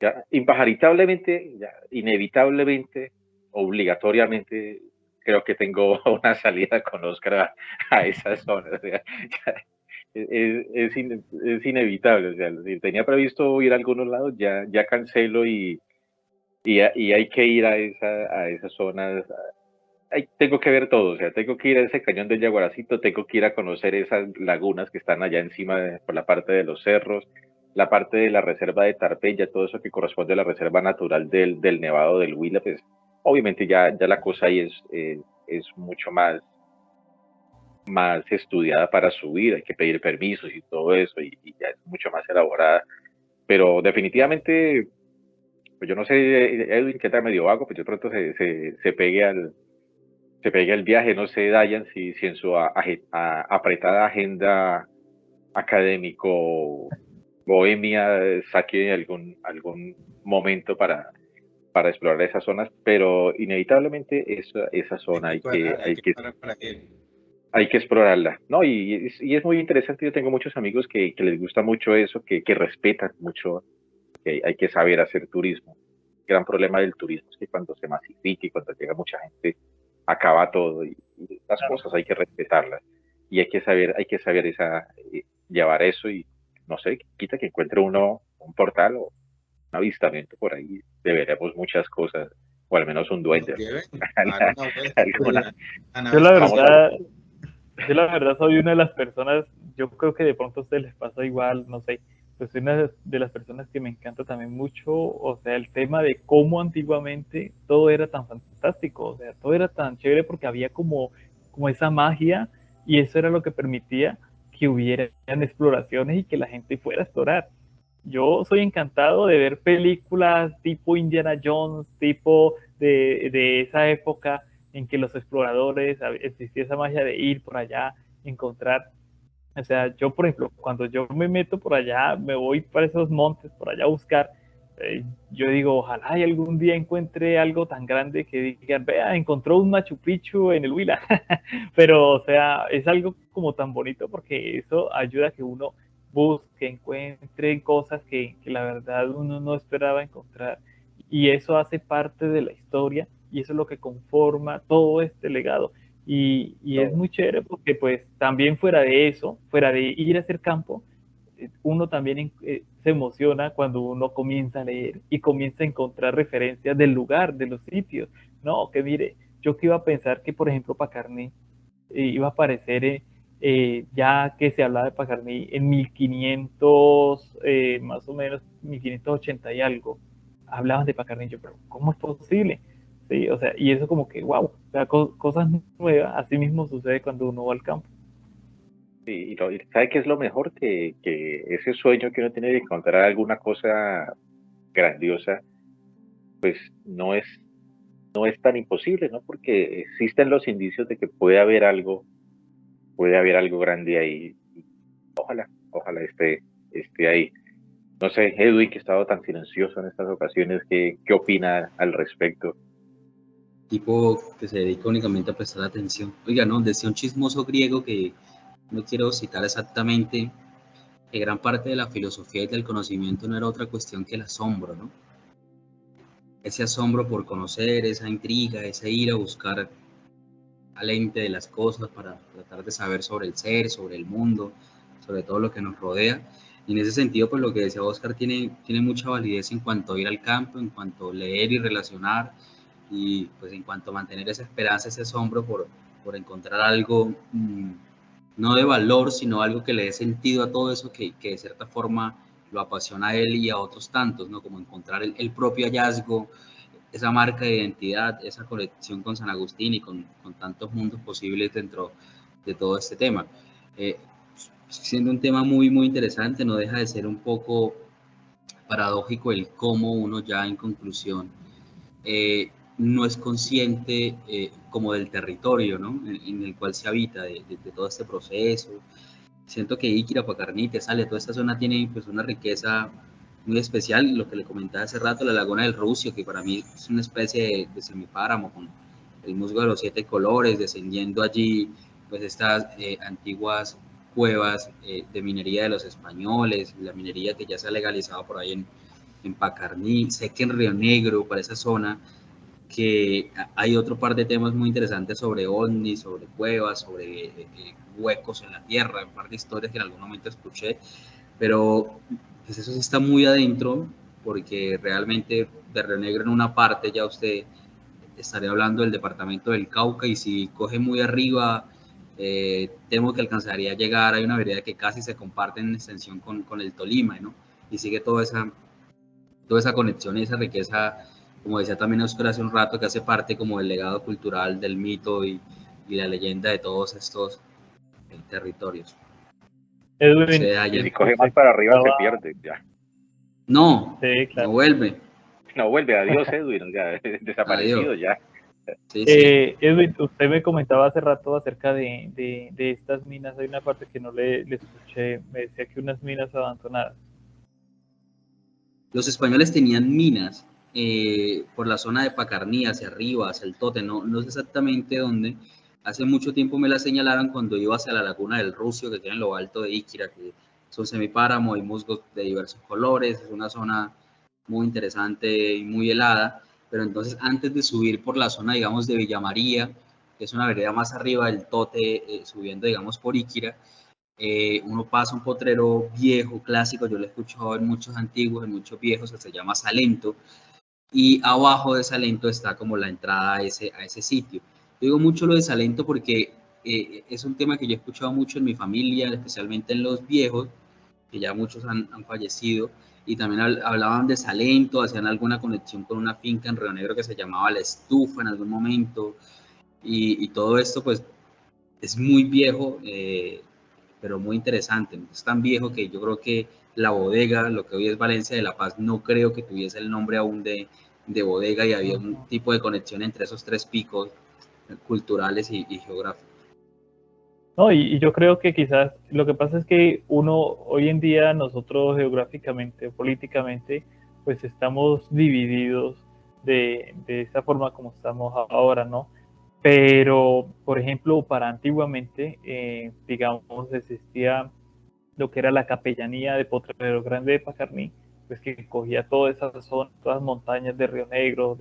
Ya, impajaritablemente, ya, inevitablemente, obligatoriamente, creo que tengo una salida con Oscar a esa zona. O sea, es inevitable. O sea, si tenía previsto ir a algunos lados, ya cancelo y hay que ir a esas zonas. Tengo que ver todo, o sea, tengo que ir a ese cañón del Yaguaracito, tengo que ir a conocer esas lagunas que están allá encima por la parte de los cerros, la parte de la reserva de Tarpeya, todo eso que corresponde a la reserva natural del Nevado del Huila, pues obviamente ya la cosa ahí es mucho más estudiada para subir, hay que pedir permisos y todo eso, y ya es mucho más elaborada, pero definitivamente, pues yo no sé, Edwin, que está medio vago, pues yo pronto se pegue el viaje, no sé, Dayan, si en su apretada agenda académico Bohemia saque algún momento para explorar esas zonas, pero inevitablemente esa zona Hay que parar para que... hay que explorarla, ¿no? Y es muy interesante, yo tengo muchos amigos que les gusta mucho eso, que respetan mucho, que hay que saber hacer turismo. El gran problema del turismo es que cuando se masifica y cuando llega mucha gente, acaba todo y las Claro. cosas hay que respetarlas y hay que saber llevar eso y no sé, quita que encuentre uno un portal o un avistamiento por ahí, de veremos muchas cosas, o al menos un Nos duende. lleven a dar una vuelta por Alguna, allá, a Yo la navegar. vamos a verdad, yo la verdad soy una de las personas, yo creo que de pronto a ustedes les pasa igual, no sé, pues soy una de las personas que me encanta también mucho, o sea, el tema de cómo antiguamente todo era tan fantástico, o sea, todo era tan chévere porque había como esa magia y eso era lo que permitía que hubieran exploraciones y que la gente fuera a explorar. Yo soy encantado de ver películas tipo Indiana Jones, tipo de esa época en que los exploradores, existía esa magia de ir por allá, encontrar. O sea, yo, por ejemplo, cuando yo me meto por allá, me voy para esos montes, por allá a buscar, yo digo, ojalá y algún día encuentre algo tan grande que digan, vea, encontró un Machu Picchu en el Huila. Pero, o sea, es algo como tan bonito porque eso ayuda a que uno busque, encuentre cosas que la verdad uno no esperaba encontrar. Y eso hace parte de la historia y eso es lo que conforma todo este legado. Y es muy chévere porque pues también fuera de eso, fuera de ir a hacer campo, uno también se emociona cuando uno comienza a leer y comienza a encontrar referencias del lugar, de los sitios. No, que mire, yo que iba a pensar que por ejemplo Pacarní iba a aparecer ya que se hablaba de Pacarní en 1500, más o menos 1580 y algo, hablaban de Pacarní, yo, pero ¿cómo es posible? Sí, o sea, y eso como que, wow, o sea, cosas nuevas, así mismo sucede cuando uno va al campo. y ¿sabe qué es lo mejor? Que ese sueño que uno tiene de encontrar alguna cosa grandiosa, pues no es tan imposible, ¿no? Porque existen los indicios de que puede haber algo grande ahí. Ojalá esté ahí. No sé, Edwin, que ha estado tan silencioso en estas ocasiones, ¿qué opina al respecto? Tipo que se dedica únicamente a prestar atención. Oiga, no, decía un chismoso griego que no quiero citar exactamente, que gran parte de la filosofía y del conocimiento no era otra cuestión que el asombro, ¿no? Ese asombro por conocer, esa intriga, ese ir a buscar al ente de las cosas para tratar de saber sobre el ser, sobre el mundo, sobre todo lo que nos rodea. Y en ese sentido, pues lo que decía Oscar tiene mucha validez en cuanto a ir al campo, en cuanto a leer y relacionar, y pues en cuanto a mantener esa esperanza, ese asombro por encontrar algo no de valor, sino algo que le dé sentido a todo eso que de cierta forma lo apasiona a él y a otros tantos, ¿no? Como encontrar el propio hallazgo, esa marca de identidad, esa conexión con San Agustín y con tantos mundos posibles dentro de todo este tema. Eh, Siendo un tema muy, muy interesante, no deja de ser un poco paradójico el cómo uno ya en conclusión no es consciente como del territorio, ¿no? En el cual se habita, de todo este proceso. Siento que Iquira, Pacarní, Tesalia, toda esta zona tiene pues una riqueza muy especial, lo que le comentaba hace rato, la Laguna del Rucio, que para mí es una especie de semipáramo con el musgo de los 7 colores, descendiendo allí pues estas antiguas cuevas de minería de los españoles, la minería que ya se ha legalizado por ahí en Pacarní. Sé que en Río Negro, para esa zona, que hay otro par de temas muy interesantes sobre ovnis, sobre cuevas, sobre huecos en la tierra, un par de historias que en algún momento escuché, pero pues eso sí está muy adentro, porque realmente de Río Negro en una parte ya usted estaría hablando del departamento del Cauca, y si coge muy arriba, temo que alcanzaría a llegar, hay una vereda que casi se comparte en extensión con el Tolima, ¿no? Y sigue toda esa conexión y esa riqueza, como decía también Oscar hace un rato, que hace parte como del legado cultural, del mito y la leyenda de todos estos territorios. Edwin, Se Y hallan. si coge más usted para arriba se comentaba, pierde, ya. No, sí, no claro. vuelve. No vuelve, adiós Edwin, ya, desaparecido Adiós. ya. Sí, sí. Edwin, usted me comentaba hace rato acerca de estas minas. Hay una parte que no le escuché. Me decía que unas minas abandonadas. Los españoles tenían minas por la zona de Pacarní, hacia arriba, hacia el Tote, no sé exactamente dónde. Hace mucho tiempo me la señalaron cuando iba hacia la laguna del Rucio, que queda en lo alto de Iquira, que es un semipáramo y musgos de diversos colores, es una zona muy interesante y muy helada, pero entonces antes de subir por la zona, digamos, de Villa María, que es una vereda más arriba del Tote, subiendo, digamos, por Iquira, uno pasa un potrero viejo, clásico, yo lo he escuchado en muchos antiguos, en muchos viejos, que se llama Salento, y abajo de Salento está como la entrada a ese sitio. Yo digo mucho lo de Salento porque es un tema que yo he escuchado mucho en mi familia, especialmente en los viejos, que ya muchos han fallecido, y también hablaban de Salento, hacían alguna conexión con una finca en Río Negro que se llamaba La Estufa en algún momento, y todo esto pues es muy viejo, pero muy interesante. Es tan viejo que yo creo que la bodega, lo que hoy es Valencia de la Paz, no creo que tuviese el nombre aún de bodega, y había un tipo de conexión entre esos tres picos culturales y geográficos. No, y yo creo que quizás lo que pasa es que uno, hoy en día, nosotros geográficamente, políticamente, pues estamos divididos de esa forma como estamos ahora, ¿no? Pero, por ejemplo, para antiguamente, digamos, existía lo que era la capellanía de Potrero Grande de Pacarní, pues que cogía toda esa zona, todas las montañas de Río Negro,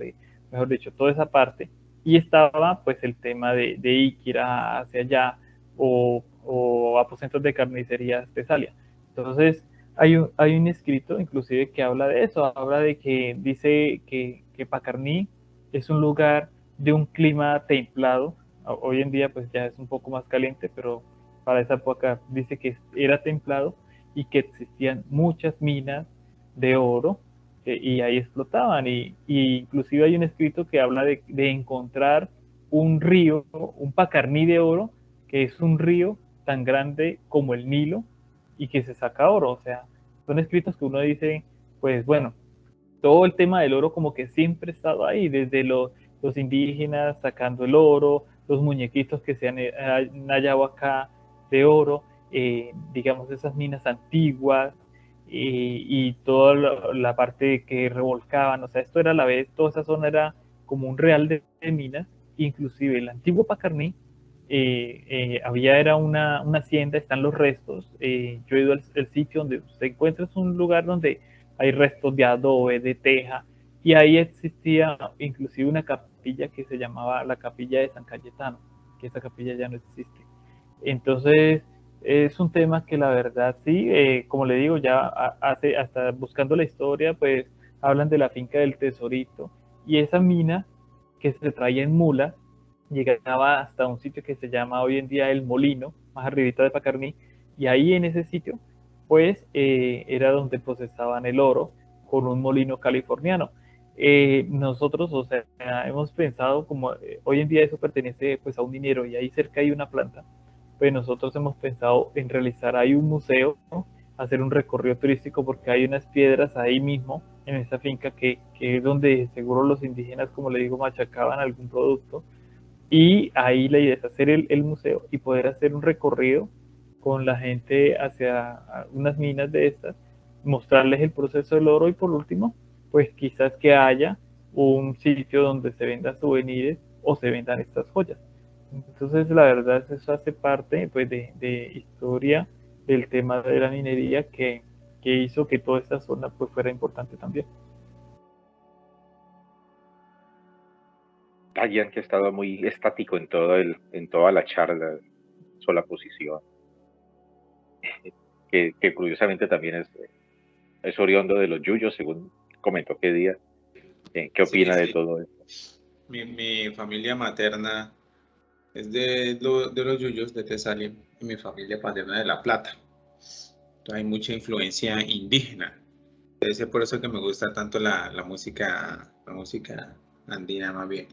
mejor dicho, toda esa parte, y estaba pues el tema de Iquira hacia allá, o aposentos de carnicerías de Salia. Entonces, hay un escrito inclusive que habla de eso, habla de que dice que Pacarní es un lugar de un clima templado. Hoy en día pues ya es un poco más caliente, pero para esa época dice que era templado y que existían muchas minas de oro, y ahí explotaban, y inclusive hay un escrito que habla de encontrar un río, un Pacarní de oro, que es un río tan grande como el Nilo y que se saca oro. O sea, son escritos que uno dice, pues bueno, todo el tema del oro como que siempre ha estado ahí, desde los indígenas sacando el oro, los muñequitos que se han hallado acá de oro, digamos esas minas antiguas, y toda la parte que revolcaban. O sea, esto era a la vez, toda esa zona era como un real de minas. Inclusive el antiguo Pacarní, había, era una hacienda, están los restos. Yo he ido al sitio donde se encuentra, es un lugar donde hay restos de adobe, de teja, y ahí existía inclusive una capilla que se llamaba la Capilla de San Cayetano, que esa capilla ya no existe. Entonces, es un tema que la verdad sí, como le digo, ya hace, hasta buscando la historia, pues hablan de la finca del Tesorito, y esa mina que se traía en mulas llegaba hasta un sitio que se llama hoy en día El Molino, más arribita de Pacarní, y ahí en ese sitio, pues era donde procesaban el oro con un molino californiano. Nosotros, o sea, hemos pensado como hoy en día eso pertenece pues a un minero y ahí cerca hay una planta, pues nosotros hemos pensado en realizar ahí un museo, ¿no? Hacer un recorrido turístico porque hay unas piedras ahí mismo en esa finca que es donde seguro los indígenas, como le digo, machacaban algún producto, y ahí la idea es hacer el museo y poder hacer un recorrido con la gente hacia unas minas de estas, mostrarles el proceso del oro, y por último, pues quizás que haya un sitio donde se vendan souvenirs o se vendan estas joyas. Entonces, la verdad, eso hace parte pues, de historia del tema de la minería que hizo que toda esta zona pues, fuera importante también. Alguien que ha estado muy estático en en toda la charla, sola posición, que curiosamente también es oriundo de los yuyos, según comentó qué día. ¿Qué Sí, opina de sí. todo esto? Mi familia materna es de los Yuyos de Tesalia y mi familia paterna de La Plata. Entonces hay mucha influencia indígena. Es por eso que me gusta tanto la música andina más bien.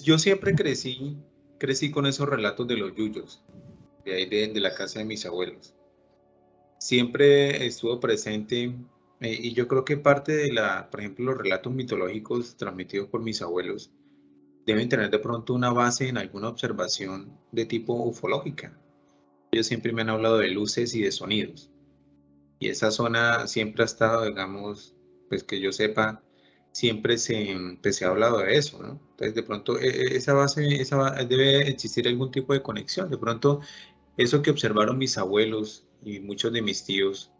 Yo siempre crecí con esos relatos de los Yuyos, de ahí de la casa de mis abuelos. Siempre estuvo presente, y yo creo que parte por ejemplo, los relatos mitológicos transmitidos por mis abuelos deben tener de pronto una base en alguna observación de tipo ufológica. Ellos siempre me han hablado de luces y de sonidos. Y esa zona siempre ha estado, digamos, pues que yo sepa, siempre pues, se ha hablado de eso, ¿no? Entonces, de pronto, esa base, debe existir algún tipo de conexión. De pronto, eso que observaron mis abuelos y muchos de mis tíos,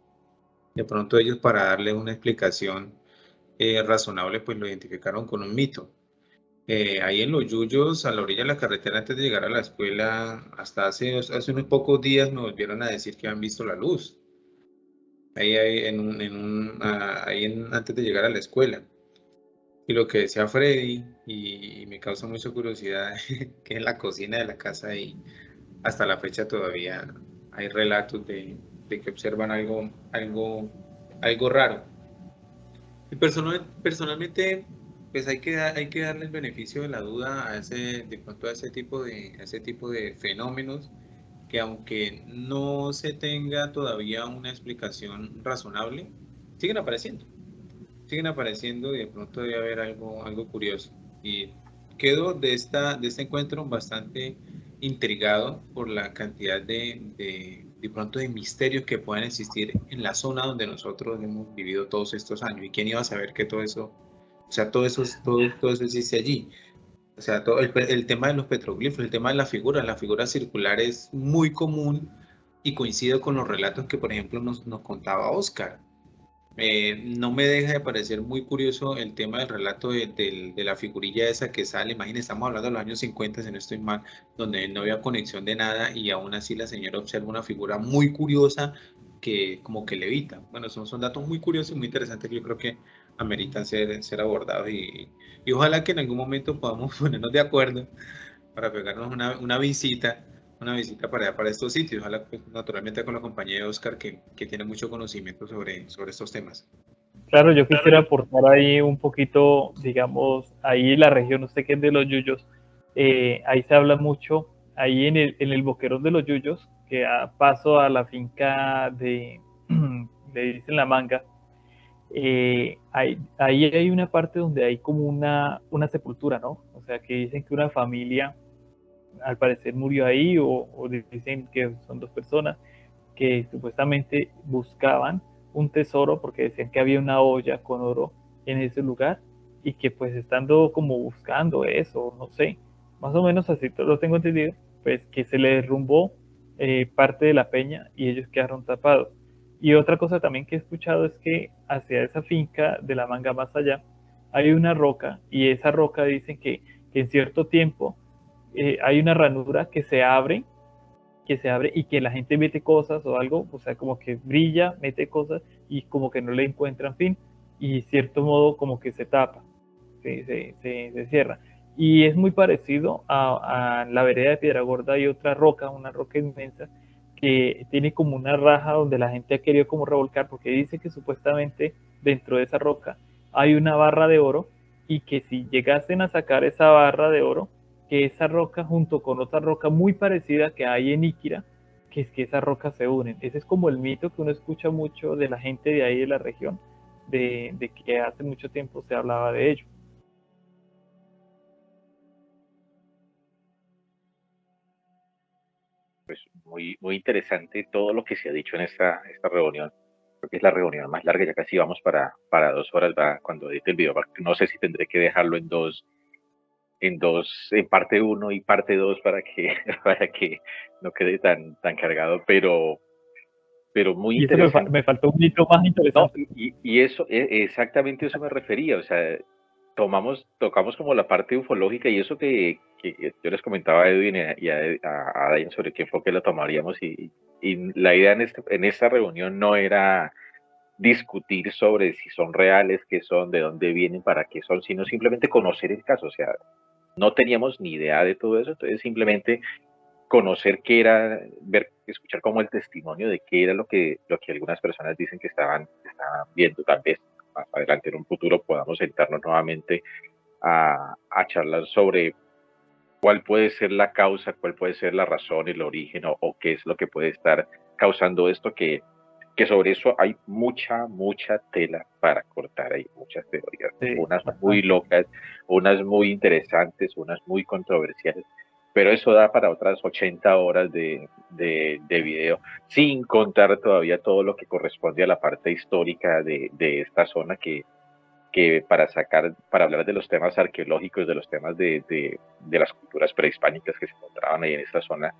de pronto ellos para darle una explicación razonable, pues lo identificaron con un mito. Ahí en Los Yuyos, a la orilla de la carretera, antes de llegar a la escuela, hasta hace unos pocos días me volvieron a decir que han visto la luz. Antes de llegar a la escuela. Y lo que decía Freddy, y me causa mucha curiosidad, que en la cocina de la casa y hasta la fecha todavía hay relatos de que observan algo raro. Y personalmente, pues hay que darle el beneficio de la duda de pronto a ese tipo de fenómenos que aunque no se tenga todavía una explicación razonable, siguen apareciendo. Siguen apareciendo y de pronto debe haber algo curioso. Y quedo de este encuentro bastante intrigado por la cantidad de pronto de misterios que puedan existir en la zona donde nosotros hemos vivido todos estos años. ¿Y quién iba a saber que todo eso, o sea, todo eso existe allí? O sea, todo el tema de los petroglifos, el tema de la figura circular es muy común y coincido con los relatos que, por ejemplo, nos contaba Oscar. No me deja de parecer muy curioso el tema del relato de la figurilla esa que sale. Imagínense, estamos hablando de los años 50, si no estoy mal, donde no había conexión de nada y aún así la señora observa una figura muy curiosa que como que levita. Bueno, son datos muy curiosos y muy interesantes que yo creo que ameritan ser abordados y ojalá que en algún momento podamos ponernos de acuerdo para pegarnos una visita para allá, para estos sitios. Ojalá, pues, naturalmente con la compañía de Oscar, que tiene mucho conocimiento sobre estos temas. Claro, yo quisiera aportar ahí un poquito, digamos, ahí la región, usted que es de Los Yuyos, ahí se habla mucho, ahí en el Boquerón de Los Yuyos, que a paso a la finca le dicen La Manga, ahí hay una parte donde hay como una sepultura, ¿no? O sea, que dicen que una familia al parecer murió ahí o dicen que son dos personas que supuestamente buscaban un tesoro porque decían que había una olla con oro en ese lugar y que pues estando como buscando eso, no sé, más o menos así lo tengo entendido, pues que se le derrumbó parte de la peña y ellos quedaron tapados. Y otra cosa también que he escuchado es que hacia esa finca de La Manga más allá hay una roca y esa roca dicen que en cierto tiempo hay una ranura que se abre y que la gente mete cosas o algo, o sea, como que brilla, mete cosas y como que no le encuentran fin y cierto modo como que se tapa, se cierra. Y es muy parecido a la vereda de Piedra Gorda y otra roca, una roca inmensa, que tiene como una raja donde la gente ha querido como revolcar porque dice que supuestamente dentro de esa roca hay una barra de oro y que si llegasen a sacar esa barra de oro, que esa roca junto con otra roca muy parecida que hay en Iquira, que es que esas rocas se unen. Ese es como el mito que uno escucha mucho de la gente de ahí de la región, de que hace mucho tiempo se hablaba de ello. Pues muy interesante todo lo que se ha dicho en esta reunión. Creo que es la reunión más larga, ya casi vamos para 2 horas, ¿va? Cuando edite el video. No sé si tendré que dejarlo en parte uno y parte dos para que, para que no quede tan cargado, pero muy Y eso me interesante. faltó un mito más No, interesante. y eso, exactamente eso me refería, o sea, tocamos como la parte ufológica y eso que yo les comentaba a Edwin y a Dayan sobre qué enfoque lo tomaríamos y la idea en esta reunión no era discutir sobre si son reales, qué son, de dónde vienen, para qué son, sino simplemente conocer el caso, o sea, no teníamos ni idea de todo eso, entonces simplemente conocer qué era, ver, escuchar como el testimonio de qué era lo que algunas personas dicen que estaban viendo. Tal vez más adelante en un futuro podamos sentarnos nuevamente a charlar sobre cuál puede ser la causa, cuál puede ser la razón, el origen o qué es lo que puede estar causando esto, que sobre eso hay mucha tela para cortar, hay muchas teorías, Sí, unas muy bastante. locas, unas muy interesantes, unas muy controversiales, pero eso da para otras 80 horas de video, sin contar todavía todo lo que corresponde a la parte histórica de esta zona que para hablar de los temas arqueológicos, de los temas de las culturas prehispánicas que se encontraban ahí en esta zona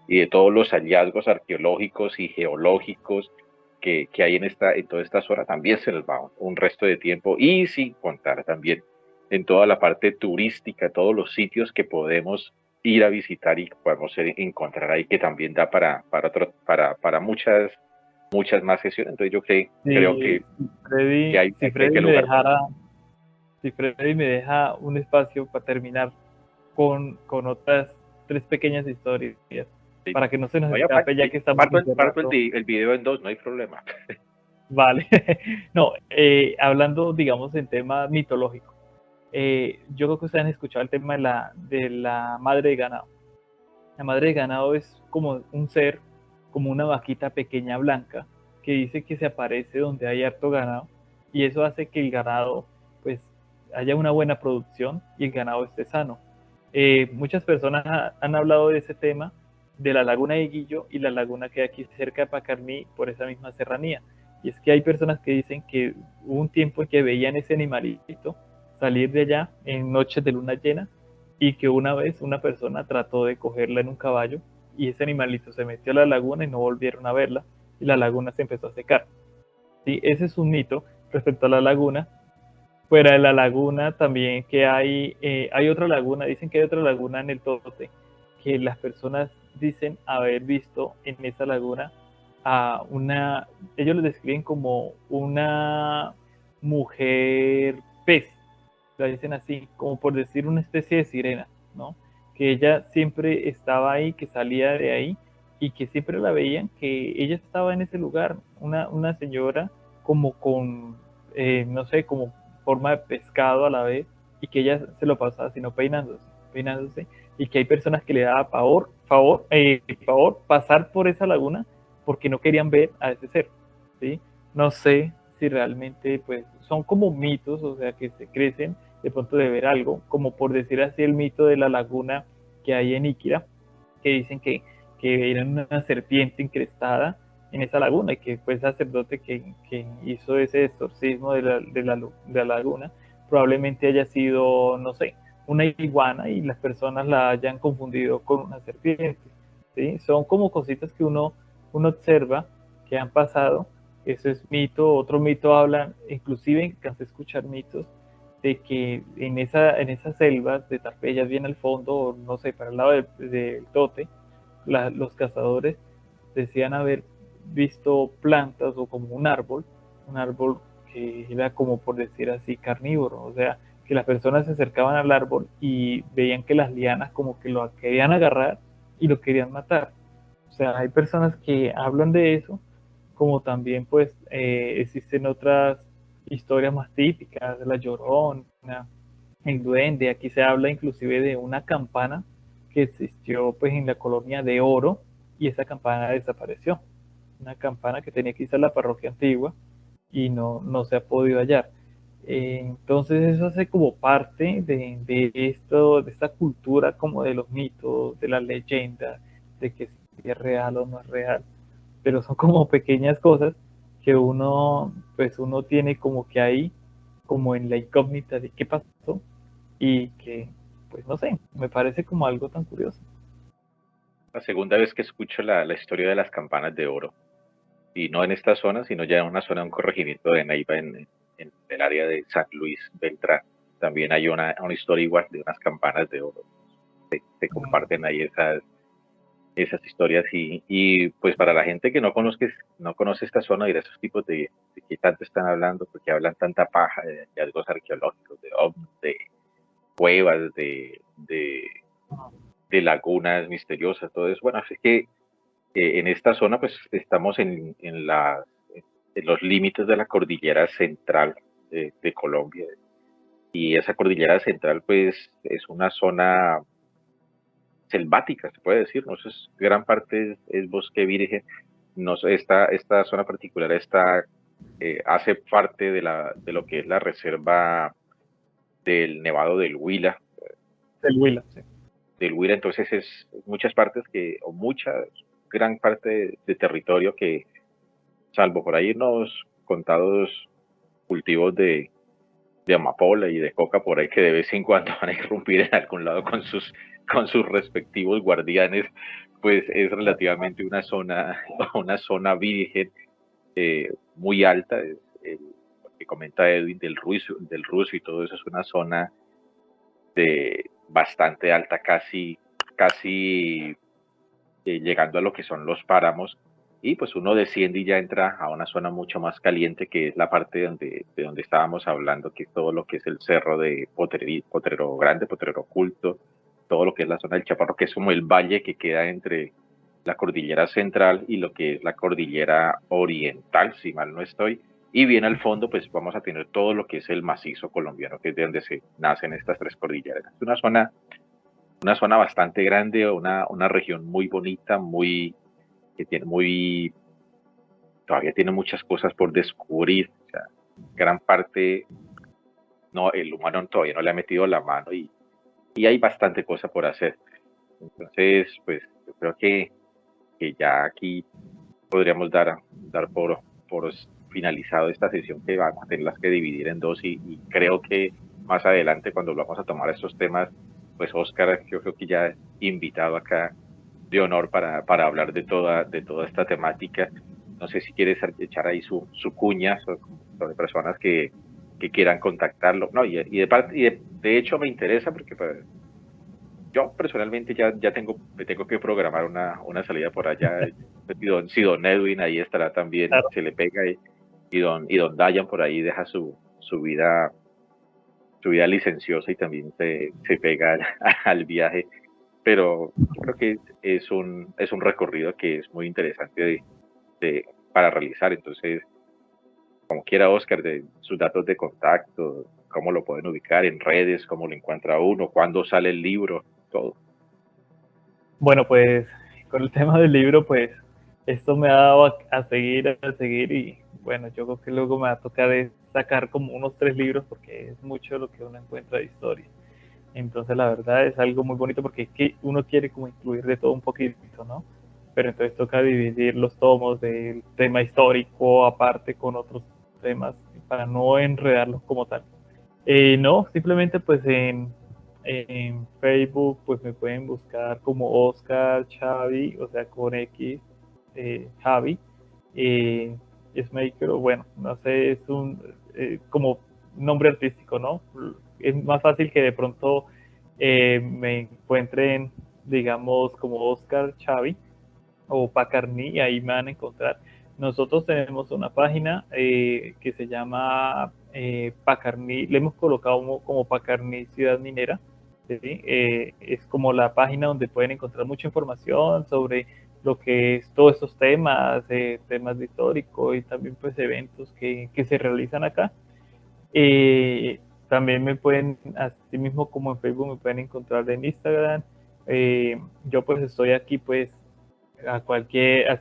y de todos los hallazgos arqueológicos y geológicos que hay en toda esta zona, también se nos va un resto de tiempo, y sin contar también en toda la parte turística, todos los sitios que podemos ir a visitar y podemos encontrar ahí, que también da para muchas más sesiones. Entonces yo creo que Si Freddy me dejara, si Freddy me deja un espacio para terminar con otras 3 pequeñas historias, sí, para que no se nos escape, ya que estamos parto el video en 2, no hay problema. Vale. No, hablando, digamos, en tema mitológico, yo creo que ustedes han escuchado el tema de la madre de ganado. La madre de ganado es como un ser, como una vaquita pequeña blanca, que dice que se aparece donde hay harto ganado, y eso hace que el ganado, pues, haya una buena producción y el ganado esté sano. Muchas personas han hablado de ese tema, de la laguna de Guillo y la laguna que hay aquí cerca de Pacarmí, por esa misma serranía. Y es que hay personas que dicen que hubo un tiempo en que veían ese animalito salir de allá en noches de luna llena, y que una vez una persona trató de cogerla en un caballo y ese animalito se metió a la laguna y no volvieron a verla, y la laguna se empezó a secar. ¿Sí? Ese es un mito respecto a la laguna. Fuera de la laguna también que hay otra laguna, dicen que hay otra laguna en el Tote, que las personas dicen haber visto en esa laguna a ellos lo describen como una mujer pez, la dicen así, como por decir una especie de sirena, ¿no? Que ella siempre estaba ahí, que salía de ahí, y que siempre la veían, que ella estaba en ese lugar, una señora como con, no sé, como forma de pescado a la vez, y que ella se lo pasaba sino peinándose, y que hay personas que le daba pavor pasar por esa laguna porque no querían ver a ese ser, ¿sí? No sé si realmente, pues, son como mitos, o sea, que se crecen de pronto de ver algo, como por decir así el mito de la laguna que hay en Iquira, que dicen que era una serpiente increstada en esa laguna, y que fue el sacerdote que hizo ese exorcismo de la laguna, probablemente haya sido, no sé, una iguana y las personas la hayan confundido con una serpiente, ¿sí? Son como cositas que uno observa que han pasado. Eso es mito. Otro mito habla, inclusive cansé de escuchar mitos de que en esas selvas de Tarpeyas, bien al fondo, o no sé, para el lado del Tote, los cazadores decían haber visto plantas o como un árbol que era como por decir así carnívoro, o sea, que las personas se acercaban al árbol y veían que las lianas como que lo querían agarrar y lo querían matar. O sea, hay personas que hablan de eso, como también pues existen otras historias más típicas, de la Llorona, el Duende. Aquí se habla inclusive de una campana que existió pues en la colonia de Oro, y esa campana desapareció. Una campana que tenía que irse a la parroquia antigua y no se ha podido hallar. Entonces eso hace como parte de esta cultura como de los mitos, de la leyenda, de que si es real o no es real. Pero son como pequeñas cosas que uno tiene como que ahí, como en la incógnita de qué pasó, y que, pues no sé, me parece como algo tan curioso. La segunda vez que escucho la historia de las campanas de oro, y no en esta zona, sino ya en una zona, un corregimiento de Neiva, en el área de San Luis Beltrán. También hay una historia igual de unas campanas de oro. Se comparten ahí esas historias, y pues para la gente que no conoce esta zona y de esos tipos de que tanto están hablando, porque hablan tanta paja de hallazgos arqueológicos, de ovnis, de cuevas, de lagunas misteriosas, todo eso. Bueno, así que en esta zona pues estamos en los límites de la cordillera central de Colombia, y esa cordillera central pues es una zona selvática, se puede decir, ¿no? Eso es, gran parte es bosque virgen. No, esta zona particular hace parte de lo que es la reserva del Nevado del Huila. Del Huila, sí. del Huila, entonces es muchas partes gran parte de territorio que, salvo por ahí unos contados cultivos de amapola y de coca por ahí que de vez en cuando van a irrumpir en algún lado con sus respectivos guardianes, pues es relativamente una zona virgen muy alta. Lo que comenta Edwin del ruso y todo eso es una zona de bastante alta, casi llegando a lo que son los páramos, y pues uno desciende y ya entra a una zona mucho más caliente, que es la parte de donde estábamos hablando, que es todo lo que es el cerro de Potrero Grande, Potrero Oculto, todo lo que es la zona del Chaparro, que es como el valle que queda entre la cordillera central y lo que es la cordillera oriental, si mal no estoy, y bien al fondo pues vamos a tener todo lo que es el macizo colombiano, que es de donde se nacen estas tres cordilleras. Es una zona bastante grande, una región muy bonita, que tiene todavía tiene muchas cosas por descubrir. O sea, gran parte, no, el humano todavía no le ha metido la mano y hay bastante cosa por hacer. Entonces, pues yo creo que ya aquí podríamos dar por finalizado esta sesión, que vamos a tenerlas que dividir en dos, y creo que más adelante cuando vamos a tomar estos temas, pues Oscar, yo creo que ya invitado acá de honor para hablar de toda esta temática. No sé si quieres echar ahí su cuña sobre personas que quieran contactarlo. No, de hecho me interesa porque pues, yo personalmente me tengo que programar una salida por allá. Si don Edwin ahí estará también, Claro. se le pega, y don Dayan por ahí deja su vida licenciosa y también se pega al viaje. Pero yo creo que es un recorrido que es muy interesante para realizar. Entonces, como quiera Oscar, de sus datos de contacto, cómo lo pueden ubicar en redes, cómo lo encuentra uno, cuándo sale el libro, todo. Bueno, pues con el tema del libro, pues esto me ha dado a seguir y bueno, yo creo que luego me va a tocar sacar como unos 3 libros porque es mucho lo que uno encuentra de historia. Entonces la verdad es algo muy bonito porque es que uno quiere como incluir de todo un poquito, ¿no? Pero entonces toca dividir los tomos del tema histórico aparte con otros temas para no enredarlos como tal. No, simplemente pues en Facebook pues me pueden buscar como Oscar Xavi, o sea con X, Javi, es maker, o bueno, no sé, es un como nombre artístico, ¿no? Es más fácil que de pronto me encuentren, digamos, como Oscar Xavi o Pacarní, y ahí me van a encontrar. Nosotros tenemos una página que se llama Pacarní, le hemos colocado como Pacarní Ciudad Minera. ¿Sí? Es como la página donde pueden encontrar mucha información sobre lo que es todos estos temas, temas de histórico y también pues eventos que se realizan acá. También me pueden, así mismo como en Facebook, me pueden encontrar en Instagram. Yo pues estoy aquí pues a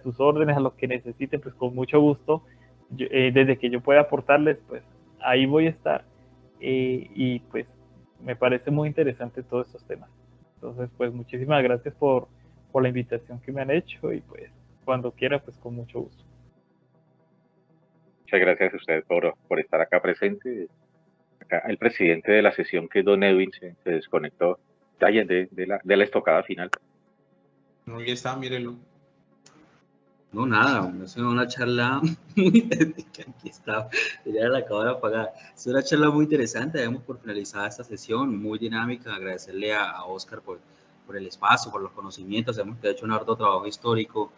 sus órdenes, a lo que necesiten, pues con mucho gusto. Desde que yo pueda aportarles, pues ahí voy a estar. Y pues me parece muy interesante todos estos temas. Entonces, pues muchísimas gracias por la invitación que me han hecho y pues cuando quiera, pues con mucho gusto. Muchas gracias a usted por estar acá presente. Acá el presidente de la sesión, que es don Edwin, se desconectó de la estocada final. Ahí está, mírelo. No, nada, es una charla muy... Aquí está, ya la acabo de apagar. Es una charla muy interesante, damos por finalizada esta sesión, muy dinámica. Agradecerle a Oscar por el espacio, por los conocimientos. Hemos hecho un harto trabajo histórico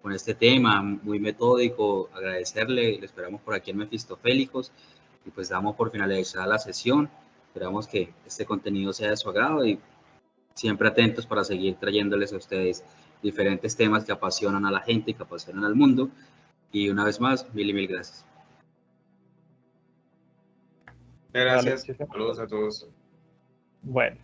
con este tema, muy metódico. Agradecerle, le esperamos por aquí en Mefistofélicos y pues damos por finalizada la sesión. Esperamos que este contenido sea de su agrado y siempre atentos para seguir trayéndoles a ustedes diferentes temas que apasionan a la gente y que apasionan al mundo. Y una vez más, mil gracias. Gracias. Vale, Saludos a todos. bueno.